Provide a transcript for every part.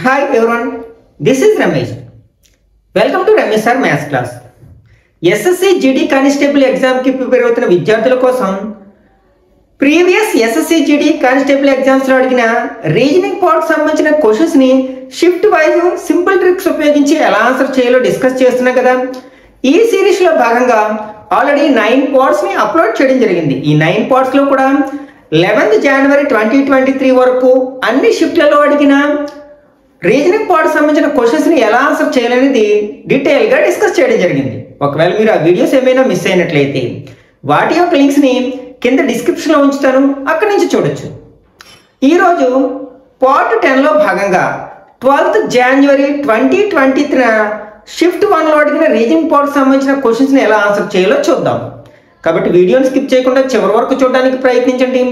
Hi everyone, this is Ramesh. Welcome to Ramesh Sir Maths class. SSC GD constable exam కి prepare అవుతున్న విద్యార్థుల కోసం previous SSC GD constable exams లో అడిగిన reasoning part సంబంధించిన questions ని షిఫ్ట్ వైజ్ సింపుల్ ట్రిక్స్ ఉపయోగించి ఎలా ఆన్సర్ చేయాలో డిస్కస్ చేస్తున్నాం కదా. ఈ సిరీస్ లో భాగంగా ఆల్రెడీ 9 పార్ట్స్ ని అప్లోడ్ చేయడం జరిగింది. ఈ 9 పార్ట్స్ లో కూడా 11th January 2023 వరకు అన్ని షిఫ్ట్లలో అడిగిన రీజనింగ్ పార్ట్ సంబంధించిన క్వశ్చన్స్ ని ఎలా ఆన్సర్ చేయాలనేది డీటెయిల్ గా డిస్కస్ చేయడం జరిగింది. ఒకవేళ మీరు ఆ వీడియోస్ ఏమైనా మిస్ అయినట్లయితే వాటి యొక్క లింక్స్ ని కింద డిస్క్రిప్షన్ లో ఉంచుతాను, అక్కడి నుంచి చూడొచ్చు. ఈరోజు పార్ట్ 10 లో భాగంగా 12th January 2023 షిఫ్ట్ 1 లో అడిగిన రీజనింగ్ పార్ట్ సంబంధించిన క్వశ్చన్స్ ని ఎలా ఆన్సర్ చేయాలో చూద్దాం. కాబట్టి వీడియోని స్కిప్ చేయకుండా చివరి వరకు చూడడానికి ప్రయత్నించండి.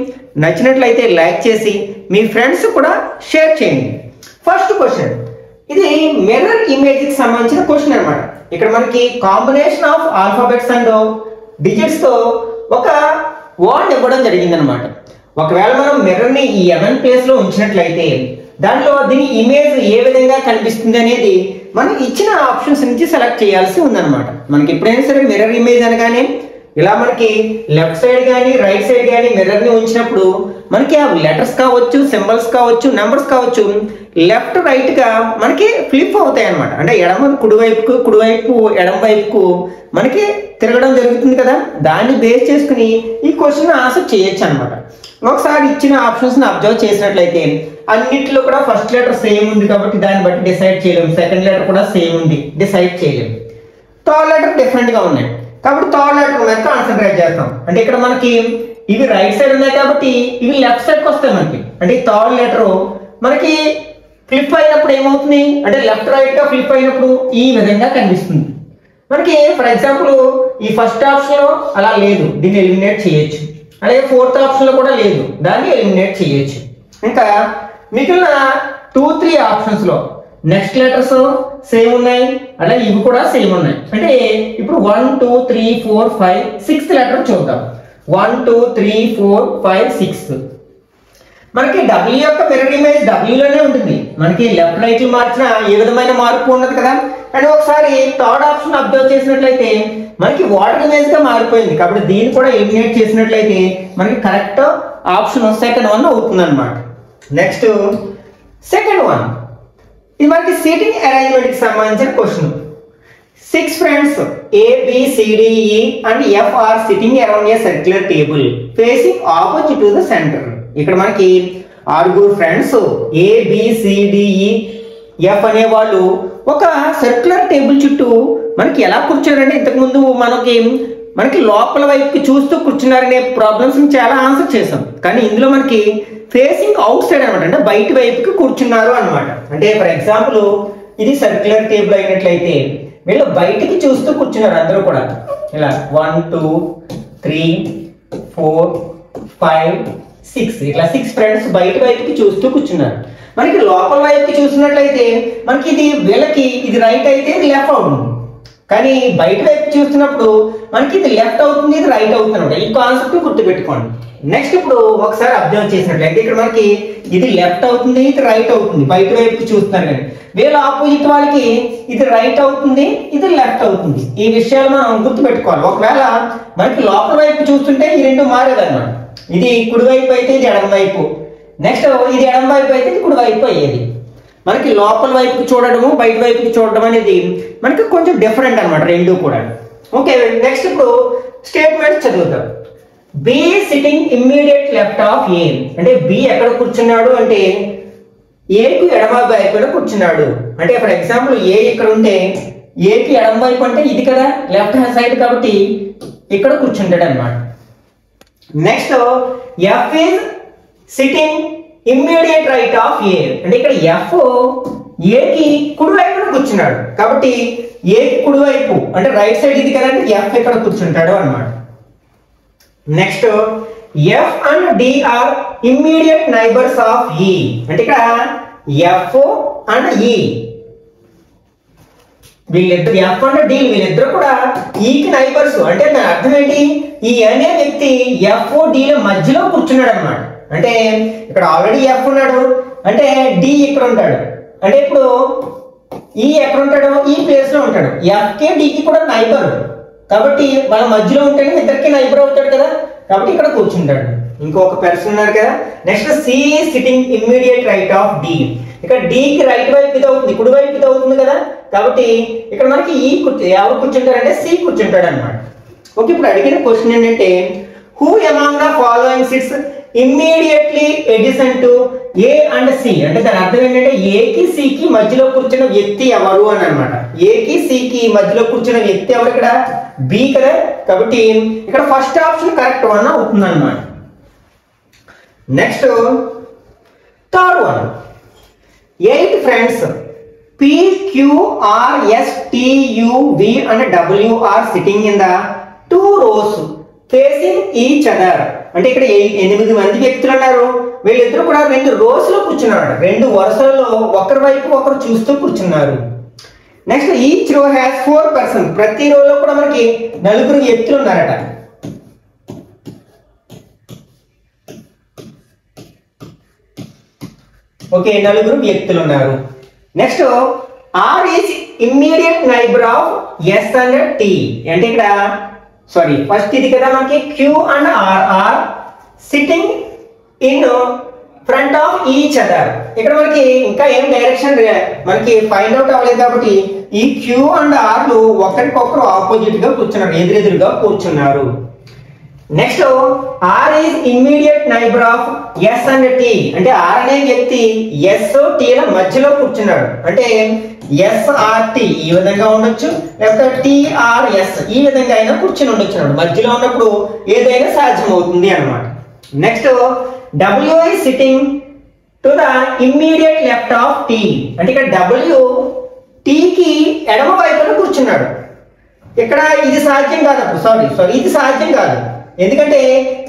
నచ్చినట్లయితే లైక్ చేసి మీ ఫ్రెండ్స్ కూడా షేర్ చేయండి. ఫస్ట్ క్వశ్చన్, ఇది మిర్రర్ ఇమేజ్ కి సంబంధించిన క్వశ్చన్ అన్నమాట. ఇక్కడ మనకి combination of alphabets and digits తో ఒక వర్డ్ ఇవ్వడం జరిగింది అనమాట. ఒకవేళ మనం మిర్రర్ ని ఈ M ప్లేస్ లో ఉంచినట్లయితే దాంట్లో దీని ఇమేజ్ ఏ విధంగా కనిపిస్తుంది అనేది మనం ఇచ్చిన ఆప్షన్స్ నుంచి సెలెక్ట్ చేయాల్సి ఉందన్నమాట. మనకి ఎప్పుడైనా సరే మిర్రర్ ఇమేజ్ అనగానే ఇలా మనకి లెఫ్ట్ సైడ్ కానీ రైట్ సైడ్ కానీ మిర్రర్ ని ఉంచినప్పుడు మనకి ఆ లెటర్స్ కావచ్చు, సింబల్స్ కావచ్చు, నెంబర్స్ కావచ్చు, లెఫ్ట్ రైట్ గా మనకి ఫ్లిప్ అవుతాయి అనమాట. అంటే ఎడమ కుడివైపు ఎడమ వైపుకు మనకి తిరగడం జరుగుతుంది కదా. దాన్ని బేస్ చేసుకుని ఈ క్వశ్చన్ ఆన్సర్ చేయొచ్చు అనమాట. ఒకసారి ఇచ్చిన ఆప్షన్స్ ని అబ్జర్వ్ చేసినట్లయితే అన్నిటిలో కూడా ఫస్ట్ లెటర్ సేమ్ ఉంది కాబట్టి దాన్ని బట్టి డిసైడ్ చేయలేము. సెకండ్ లెటర్ కూడా సేమ్ ఉంది, డిసైడ్ చేయలేము. థర్డ్ లెటర్ డిఫరెంట్ గా ఉన్నాయి కాబట్టి థర్డ్ లెటర్ మీద కాన్సన్ట్రేట్ చేస్తాం. అంటే ఇక్కడ మనకి ఇవి రైట్ సైడ్ ఉన్నాయి కాబట్టి ఇవి లెఫ్ట్ సైడ్కి వస్తాయి మనకి. అంటే ఈ థర్డ్ లెటర్ మనకి ఫ్లిప్ అయినప్పుడు ఏమవుతుంది అంటే లెఫ్ట్ రైట్ గా ఫ్లిప్ అయినప్పుడు ఈ విధంగా కనిపిస్తుంది మనకి. ఫర్ ఎగ్జాంపుల్ ఈ ఫస్ట్ ఆప్షన్ లో అలా లేదు, దీన్ని ఎలిమినేట్ చేయొచ్చు. అలాగే ఫోర్త్ ఆప్షన్ లో కూడా లేదు, దాన్ని ఎలిమినేట్ చేయొచ్చు. ఇంకా మిగిలిన 2-3 ఆప్షన్స్ లో నెక్స్ట్ లెటర్స్ సేమ్ ఉన్నాయి, అలాగే ఇవి కూడా సేమ్ ఉన్నాయి. అంటే ఇప్పుడు 1 2 3 4 5 6th లెటర్ చూద్దాం. 1 2 3 4 5 6 మనకి W యొక్క మిర్రర్ ఇమేజ్ W లోనే ఉంటుంది. మనకి లెఫ్ట్ రైట్ మార్చిన ఏ విధమైన మార్పు ఉండదు కదా. అండ్ ఒకసారి థర్డ్ ఆప్షన్ అబ్జర్వ్ చేసినట్లయితే మనకి వాటర్ ఇమేజ్ గా మారిపోయింది కాబట్టి దీన్ని కూడా ఎలిమినేట్ చేసినట్లయితే మనకి కరెక్ట్ ఆప్షన్ సెకండ్ వన్ అవుతుంది అనమాట. నెక్స్ట్ సెకండ్ వన్, ఇది మనకి సీటింగ్ అరేంజ్మెంట్ కి సంబంధించిన question. 6 friends A, B, C, D, E and F are sitting around a circular table facing opposite to the center. ఇక్కడ మనకి 6 friends A, B, C, D, E, F అనే వాళ్ళు ఒక circular table చుట్టూ మనకి ఎలా కూర్చోరంటే ఇంతకు ముందు మనకి లోపల వైపుకి చూస్తూ కూర్చున్నారనే ప్రాబ్లమ్స్ చాలా ఆన్సర్ చేసాం. కానీ ఇందులో మనకి ఫేసింగ్ అవుట్ సైడ్ అనమాట, అంటే బయట వైపుకి కూర్చున్నారు అనమాట. అంటే ఫర్ ఎగ్జాంపుల్ ఇది సర్క్యులర్ టేబుల్ అయినట్లయితే వీళ్ళు బయటికి చూస్తూ కూర్చున్నారు అందరూ కూడా. ఇలా 1 2 3 4 5 6 ఇట్లా 6 ఫ్రెండ్స్ బయట వైపుకి చూస్తూ కూర్చున్నారు. మనకి లోపల వైపుకి చూసినట్లయితే మనకి ఇది వీళ్ళకి ఇది రైట్ అయితే ఇది లెఫ్ట్ అవుతుంది. కానీ బయట వైపు చూస్తున్నప్పుడు మనకి ఇది లెఫ్ట్ అవుతుంది, ఇది రైట్ అవుతుంది అనమాట. ఈ కాన్సెప్ట్ గుర్తుపెట్టుకోండి. నెక్స్ట్ ఇప్పుడు ఒకసారి అబ్జర్వ్ చేసినట్లయితే ఇక్కడ మనకి ఇది లెఫ్ట్ అవుతుంది, ఇది రైట్ అవుతుంది బయట వైపుకి చూస్తున్నారు. కానీ వీళ్ళ ఆపోజిట్ వాళ్ళకి ఇది రైట్ అవుతుంది, ఇది లెఫ్ట్ అవుతుంది. ఈ విషయాలు మనం గుర్తుపెట్టుకోవాలి. ఒకవేళ మనకి లోపల వైపు చూస్తుంటే ఈ రెండు మారేదన్నమాట. ఇది కుడి వైపు అయితే ఇది ఎడమ వైపు, నెక్స్ట్ ఇది ఎడమ వైపు అయితే ఇది కుడి వైపు అయ్యేది. మనకి లోపల వైపుకి చూడడము బయట వైపుకి చూడడం అనేది మనకి కొంచెం డిఫరెంట్ అనమాట రెండు కూడా. ఓకే, నెక్స్ట్ ఇప్పుడు స్టేట్మెంట్స్ చదువుతాం. B sitting immediate left of A, అంటే B ఎక్కడ కూర్చున్నాడు అంటే A కు ఎడమ వైపున కూర్చున్నాడు. అంటే ఫర్ ఎగ్జాంపుల్ A ఇక్కడ ఉంటే A కి ఎడమ వైపు అంటే ఇది కదా లెఫ్ట్ హ్యాండ్ సైడ్ కాబట్టి ఇక్కడ కూర్చుంటాడు అనమాట. Next F is sitting immediate right of A, అంటే ఇక్కడ F A కి కుడి వైపున కూర్చున్నాడు కాబట్టి A కి కుడి వైపు అంటే రైట్ సైడ్ ఇది కదా అంటే F ఇక్కడ కూర్చుంటాడు అనమాట. Next F and D are immediate neighbors of E, అంటే ఇక్కడ F and E వీళ్ళిద్దరు F and D వీళ్ళిద్దరు కూడా E కి నైబర్స్. అంటే దాని అర్థం ఏంటి, ఈ అనే వ్యక్తి F D ల మధ్యలో కూర్చున్నాడు అనమాట. అంటే ఇక్కడ ఆల్రెడీ F ఉన్నాడు అంటే D ఇక్కడ ఉంటాడు. అంటే ఇప్పుడు ఈ ఎక్కడ ఉంటాడు, ఈ ప్లేస్ లో ఉంటాడు. ఎఫ్కే డికి కూడా నైబర్, కాబట్టి వాళ్ళ మధ్యలో ఉంటేనే ఇద్దరికి నైబర్ అవుతాడు కదా, కాబట్టి ఇక్కడ కూర్చుంటాడు. ఇంకొక పర్సన్ ఉన్నారు కదా. Next C sitting immediate right of D. ఇక్కడ డికి రైట్ వైపు ఇది అవుతుంది, కుడి వైపు ఇది అవుతుంది కదా, కాబట్టి ఇక్కడ మనకి ఎవరు కూర్చుంటారంటే సి కూర్చుంటాడు అనమాట. ఓకే, ఇప్పుడు అడిగిన క్వశ్చన్ ఏంటంటే who among the following sits immediately adjacent to A and C. అంటే దాని అర్థం ఏంటంటే ఏకి సికి మధ్యలో కూర్చున్న వ్యక్తి ఎవరు అని అనమాట. ఏకి సికి మధ్యలో కూర్చున్న వ్యక్తి ఎవరు? ఇక్కడ బి కదా, కాబట్టి ఇక్కడ ఫస్ట్ ఆప్షన్ కరెక్ట్ వన్ అవుతుంది అనమాట. Next third one, 8 friends PQRSTUV and W are sitting in the 2 rows facing each other. అంటే ఇక్కడ 8 మంది వ్యక్తులు ఉన్నారు. వీళ్ళిద్దరు కూడా 2 rows లో కూర్చున్నారు, 2 వరుసలలో ఒకరి వైపు ఒకరు చూస్తూ కూర్చున్నారు. Next each row has 4 person. ప్రతి రోలో కూడా మనకి 4 వ్యక్తులు ఉన్నారట. ఓకే, 4 వ్యక్తులు ఉన్నారు. Next R is immediate neighbour of S and T. అంటే ఇక్కడ సారీ ఫస్ట్ ఇది కదా మనకి Q and R are sitting in front of each other. ఇక్కడ మనకి ఇంకా ఏం డైరెక్షన్ మనకి ఫైండ్ అవుట్ అవ్వలేదు, కాబట్టి ఈ క్యూ అండ్ ఆర్లు ఒకరికొకరు ఆపోజిట్ గా కూర్చున్నారు, ఎదురెదురుగా కూర్చున్నారు. Next R is immediate neighbour of S and T. అంటే ఆర్ అనే వ్యక్తి ఎస్ టీల మధ్యలో కూర్చున్నాడు. అంటే ఎస్ఆర్టి ఈ విధంగా ఉండొచ్చు, లేకపోతే టిఆర్ఎస్ ఈ విధంగా అయినా కూర్చుని ఉండొచ్చు. మధ్యలో ఉన్నప్పుడు ఏదైనా సాధ్యం అవుతుంది అన్నమాట. Next W is sitting to the immediate left of T. అంటే ఇక్కడ డబ్ల్యూ టీకి ఎడమ వైపున కూర్చున్నాడు. ఇక్కడ ఇది సాధ్యం కాదు, సారీ ఇది సాధ్యం కాదు. ఎందుకంటే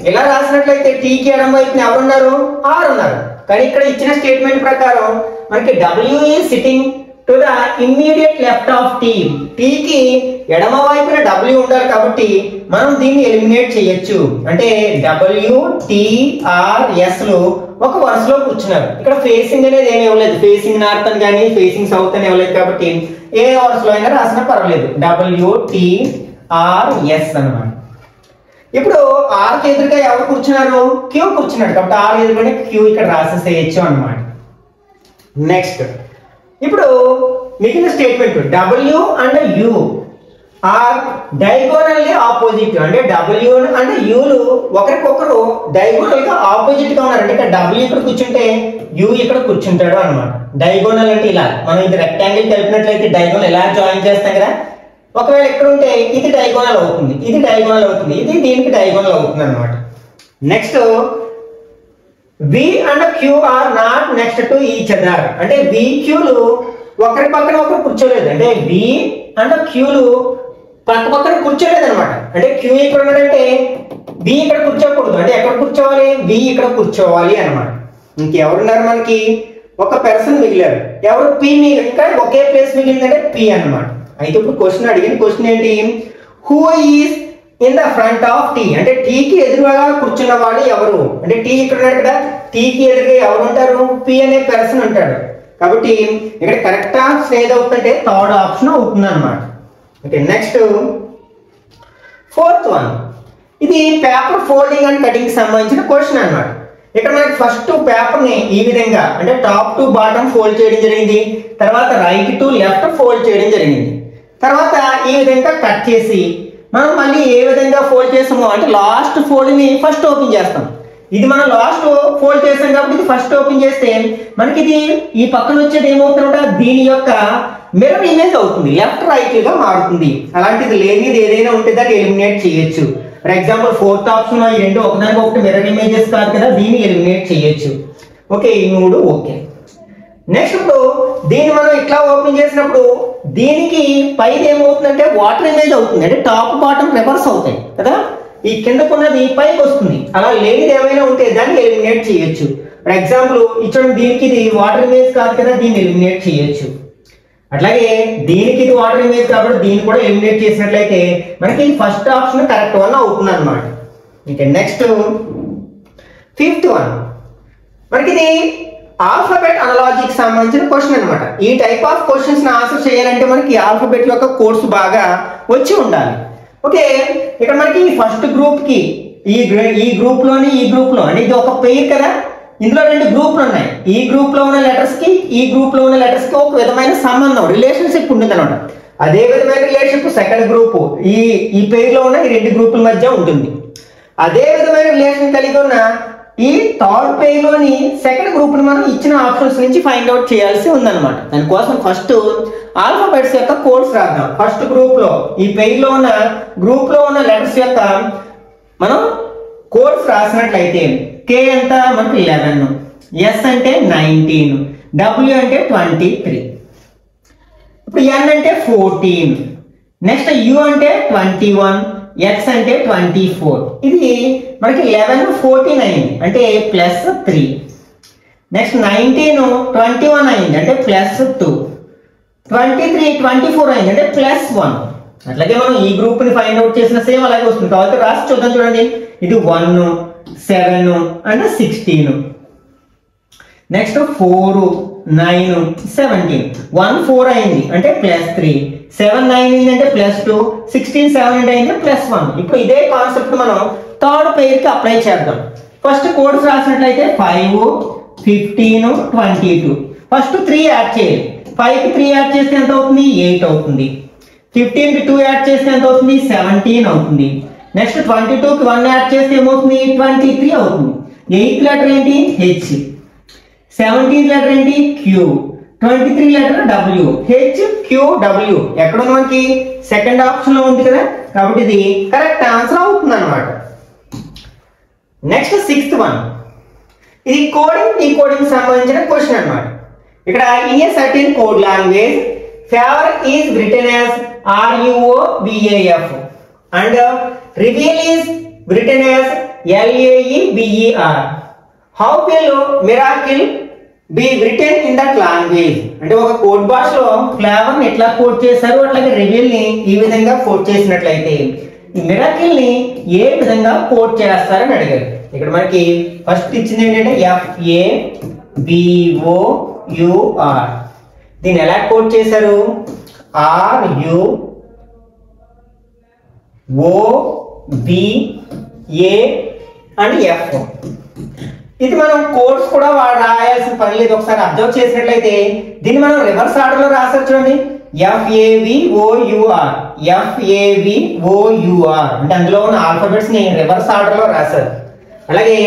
ఇలా రాసినట్లయితే టీకి ఎడమ వైపున ఎవరున్నారు? ఆర్ ఉన్నారు. కానీ ఇక్కడ ఇచ్చిన స్టేట్మెంట్ ప్రకారం మనకి W is sitting to the immediate left of T. టీకి ఎడమ వైపున డబ్ల్యూ ఉండాలి, కాబట్టి మనం దీన్ని ఎలిమినేట్ చేయొచ్చు. అంటే డబ్ల్యూ టిఆర్ఎస్ లు ఒక వరుసలో కూర్చున్నారు. ఇక్కడ ఫేసింగ్ అనేది ఏమి ఇవ్వలేదు, ఫేసింగ్ నార్త్ అని కానీ ఫేసింగ్ సౌత్ అని ఇవ్వలేదు, కాబట్టి ఏ వరుసలో అయినా రాసినా పర్వాలేదు, WTRS అన్నమాట. ఇప్పుడు ఆర్ కి ఎదురుగా ఎవరు కూర్చున్నారు? క్యూ కూర్చున్నాడు, కాబట్టి ఆర్ ఎదురుగానే క్యూ ఇక్కడ రాసేసేయచ్చు అన్నమాట. నెక్స్ట్ ఇప్పుడు మిగిలిన statement W and U are diagonally opposite. అంటే డబ్ల్యూ అండ్ యూలు ఒకరికొకరు డైగోనల్ గా ఆపోజిట్ గా ఉన్నారు. అంటే ఇక్కడ డబ్ల్యూ ఇక్కడ కూర్చుంటే యూ ఇక్కడ కూర్చుంటాడు అన్నమాట. డైగోనల్ అంటే ఇలా మనం ఇది రెక్టాంగిల్ కలిపినట్లయితే డైగోనల్ ఎలా జాయిన్ చేస్తాం కదా, ఒకవేళ ఎక్కడ ఉంటే ఇది డైగోనల్ అవుతుంది, ఇది డైగోనల్ అవుతుంది, ఇది దీనికి డైగోనల్ అవుతుంది అన్నమాట. Next V and Q are not next to each other. అంటే వి క్యూలు ఒకరి పక్కన ఒకరు కూర్చోలేదు. అంటే వి అండ్ క్యూలు పక్క పక్కన కూర్చోలేదు అనమాట. అంటే క్యూ ఇక్కడ ఉన్నాడంటే బి ఇక్కడ కూర్చోకూడదు. అంటే ఎక్కడ కూర్చోవాలి? బి ఇక్కడ కూర్చోవాలి అనమాట. ఇంకెవరున్నారు మనకి? ఒక పర్సన్ మిగిలారు. ఎవరు? పి మిగిలి, ఇక్కడ ఒకే ప్లేస్ మిగిలిందంటే పి అన్నమాట. అయితే ఇప్పుడు క్వశ్చన్ అడిగిన క్వశ్చన్ ఏంటి? Who is in the front of T. అంటే టీకి ఎదురుగా కూర్చున్న వాడు ఎవరు? అంటే టీ ఇక్కడ ఉన్నాడు కదా, టీకి ఎదురుగా ఎవరు ఉంటారు? పి అనే పర్సన్ ఉంటాడు. కాబట్టి ఇక్కడ కరెక్ట్ ఆప్షన్ ఏదవుతుందంటే థర్డ్ ఆప్షన్ అవుతుంది అనమాట. Okay, next fourth one. ఇది పేపర్ ఫోల్డింగ్ అండ్ కటింగ్ సంబంధించిన క్వశ్చన్ అన్నమాట. ఇక్కడ మనకి ఫస్ట్ పేపర్ ని ఈ విధంగా అంటే టాప్ టు బాటమ్ ఫోల్డ్ చేయడం జరిగింది, తర్వాత రైట్ టు లెఫ్ట్ ఫోల్డ్ చేయడం జరిగింది, తర్వాత ఈ విధంగా కట్ చేసి మనం మళ్ళీ ఏ విధంగా ఫోల్డ్ చేస్తామో అంటే లాస్ట్ ఫోల్డ్ ని ఫస్ట్ ఓపెన్ చేస్తాం. ఇది మనం లాస్ట్ ఫోల్డ్ చేస్తాం కాబట్టి ఇది ఫస్ట్ ఓపెన్ చేస్తే మనకి ఇది ఈ పక్కన వచ్చేది ఏమవుతుందంటే దీని యొక్క మిర్రర్ ఇమేజ్ అవుతుంది, లెఫ్ట్ రైట్ గా మారుతుంది. అలాంటిది లేనిది ఏదైనా ఉంటే దాన్ని ఎలిమినేట్ చేయొచ్చు. ఫర్ ఎగ్జాంపుల్ ఫోర్త్ ఆప్షన్ ఈ రెండు ఒకదానికి ఒకటి మిర్రర్ ఇమేజెస్ కాదు కదా, దీన్ని ఎలిమినేట్ చేయొచ్చు. ఓకే, ఈ మూడు ఓకే. నెక్స్ట్ ఇప్పుడు దీన్ని మనం ఇట్లా ఓపెన్ చేసినప్పుడు దీనికి పైన ఏమవుతుందంటే వాటర్ ఇమేజ్ అవుతుంది. అంటే టాప్ బాటమ్ రివర్స్ అవుతాయి కదా, ఈ కిందకున్నది పైకి వస్తుంది. అలా లేనిది ఏమైనా ఉంటే దాన్ని ఎలిమినేట్ చేయొచ్చు. ఫర్ ఎగ్జాంపుల్ ఇక్కడ దీనికి ఇది వాటర్ ఇమేజ్ కాదు కదా, దీన్ని ఎలిమినేట్ చేయొచ్చు. అట్లాగే దీనికి ఇది వాటర్ ఇమేజ్ కాబట్టి దీన్ని కూడా ఎలిమినేట్ చేసినట్లయితే మనకి ఫస్ట్ ఆప్షన్ కరెక్ట్ వన్ అవుతుంది అనమాట. Okay, next fifth one. మనకి ఇది ఆల్ఫాబెట్ అనలాజీకి సంబంధించిన క్వశ్చన్ అనమాట. ఈ టైప్ ఆఫ్ క్వశ్చన్స్ ఆన్సర్ చేయాలంటే మనకి ఆల్ఫాబెట్ యొక్క కోర్సు బాగా వచ్చి ఉండాలి. ఓకే, ఇక్కడ మనకి ఫస్ట్ గ్రూప్ కి ఈ గ్రూప్ లో అంటే ఇది ఒక పెయిర్ కదా, ఇందులో రెండు గ్రూప్లు ఉన్నాయి. ఈ గ్రూప్ లో ఉన్న లెటర్స్ కి ఈ గ్రూప్ లో ఉన్న లెటర్స్ కి ఒక విధమైన సంబంధం, రిలేషన్షిప్ ఉంటుంది అనమాట. అదే విధమైన రిలేషన్షిప్ సెకండ్ గ్రూప్ ఈ పెయిర్ లో ఉన్న ఈ రెండు గ్రూపుల మధ్య ఉంటుంది. అదే విధమైన రిలేషన్ కలిగి ఉన్న ఈ థర్డ్ పేజ్ లోని సెకండ్ గ్రూప్ ని మనం ఇచ్చిన ఆప్షన్స్ నుంచి ఫైండ్ అవుట్ చేయాల్సి ఉందన్నమాట. దానికోసం ఫస్ట్ ఆల్ఫాబెట్స్ యొక్క కోడ్స్ రాద్దాం. ఫస్ట్ గ్రూప్ లో ఈ పేజ్ లో ఉన్న గ్రూప్ లో ఉన్న లెటర్స్ యొక్క మనం కోడ్స్ రాసినట్లయితే కే ఎంత మనకి 11, ఎస్ అంటే 19, డబ్ల్యూ అంటే 23, ఇప్పుడు ఎన్ అంటే 14, నెక్స్ట్ యు అంటే 21, ఎక్స్ అంటే 24. ఇది మనకి 11 14 అయింది అంటే +3. నెక్స్ట్ 19 21 అయింది అంటే +2, 23 24 అయింది అంటే +1. అట్లాగే మనం ఈ గ్రూప్ ని ఫైండ్ అవుట్ చేసిన సేమ్ అలాగే వస్తుంది. కాబట్టి రాసి చూద్దాం. చూడండి, ఇది 1 7 అంటే 16, నెక్స్ట్ 4 9 17, 1 4 అయింది అంటే +3, 7 9 అయింది అంటే +2, 16 7 అంటే అయింది +1. ఇప్పుడు ఇదే కాన్సెప్ట్ మనం థర్డ్ పేర్ కి అప్లై చేద్దాం. ఫస్ట్ కోడ్స్ రాసినట్లయితే 5 15 22. ఫస్ట్ 3 యాడ్ చేయాలి. 5 కి 3 యాడ్ చేస్తే ఎంత అవుతుంది? 8 అవుతుంది. 15 కి 2 యాడ్ చేస్తే ఎంత అవుతుంది? 17 అవుతుంది. నెక్స్ట్ 22 కి 1 యాడ్ చేస్తే ఏమవుతుంది? 23 అవుతుంది. 8th లెటర్ ఏంటి? హెచ్, 17th లెటర్ ఏంటి? Q, 23 letter W. H Q W ఎక్కడ ఉంది? మనకి సెకండ్ ఆప్షన్ లో ఉంది కదా, కాబట్టి ఇది కరెక్ట్ ఆన్సర్ అవుతుంది అన్నమాట. నెక్స్ట్ 6th వన్, ఇది కోడింగ్ డీకోడింగ్ సంబంధించిన క్వశ్చన్ అన్నమాట. ఇక్కడ in a certain code language favour is written as RUOVAF and reveal is written as LAEVER. How will miracle be written in that language? అంటే ఒక code భాషలో flavour ని ఎట్లా code చేశారు, అట్లాగే రివీల్ ని ఈ విధంగా కోడ్ చేసినట్లయితే ఈ మిరాకిల్ ని ఏ విధంగా కోడ్ చేస్తారని అడిగారు. ఇక్కడ మనకి ఫస్ట్ ఇచ్చింది ఏంటంటే FABOUR. దీన్ని ఎలా కోడ్ చేశారు? RUOVA and F. ఇది మనం కోడ్స్ కూడా రాయాల్సిన పని లేదు. ఒకసారి అబ్జర్వ్ చేసినట్లయితే దీన్ని మనం రివర్స్ ఆర్డర్ లో రాసారు. చూడండి, FAVOUR FAVOUR అంటే అందులో ఉన్న ఆల్ఫాబెట్స్ ని రివర్స్ ఆర్డర్ లో రాశారు. అలాగే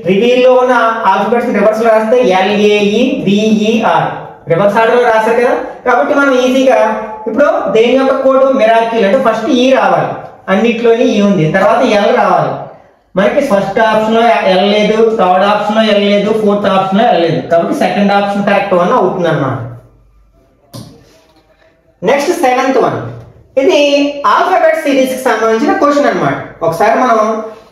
రివీల్ లో ఉన్న ఆల్ఫాబెట్స్ రివర్స్ లో రాస్తే LAEVER రివర్స్ ఆర్డర్ లో రాశారు కదా. కాబట్టి మనం ఈజీగా ఇప్పుడు దేని యొక్క కోడ్ మిరాకిల్ అంటే ఫస్ట్ ఈ రావాలి, అన్నిట్లోని ఈ ఉంది, తర్వాత ఎల్ రావాలి. మనకి ఫస్ట్ ఆప్షన్ లో ఎల్ లేదు, థర్డ్ ఆప్షన్ లో ఎల్ లేదు, ఫోర్త్ ఆప్షన్ లో ఎల్ లేదు, కాబట్టి సెకండ్ ఆప్షన్ కరెక్ట్ వన్ అవుతుంది అన్నమాట. నెక్స్ట్ 7th వన్, ఇది ఆల్ఫాబెట్ సిరీస్ కి సంబంధించిన క్వశ్చన్ అన్నమాట. ఒకసారి మనం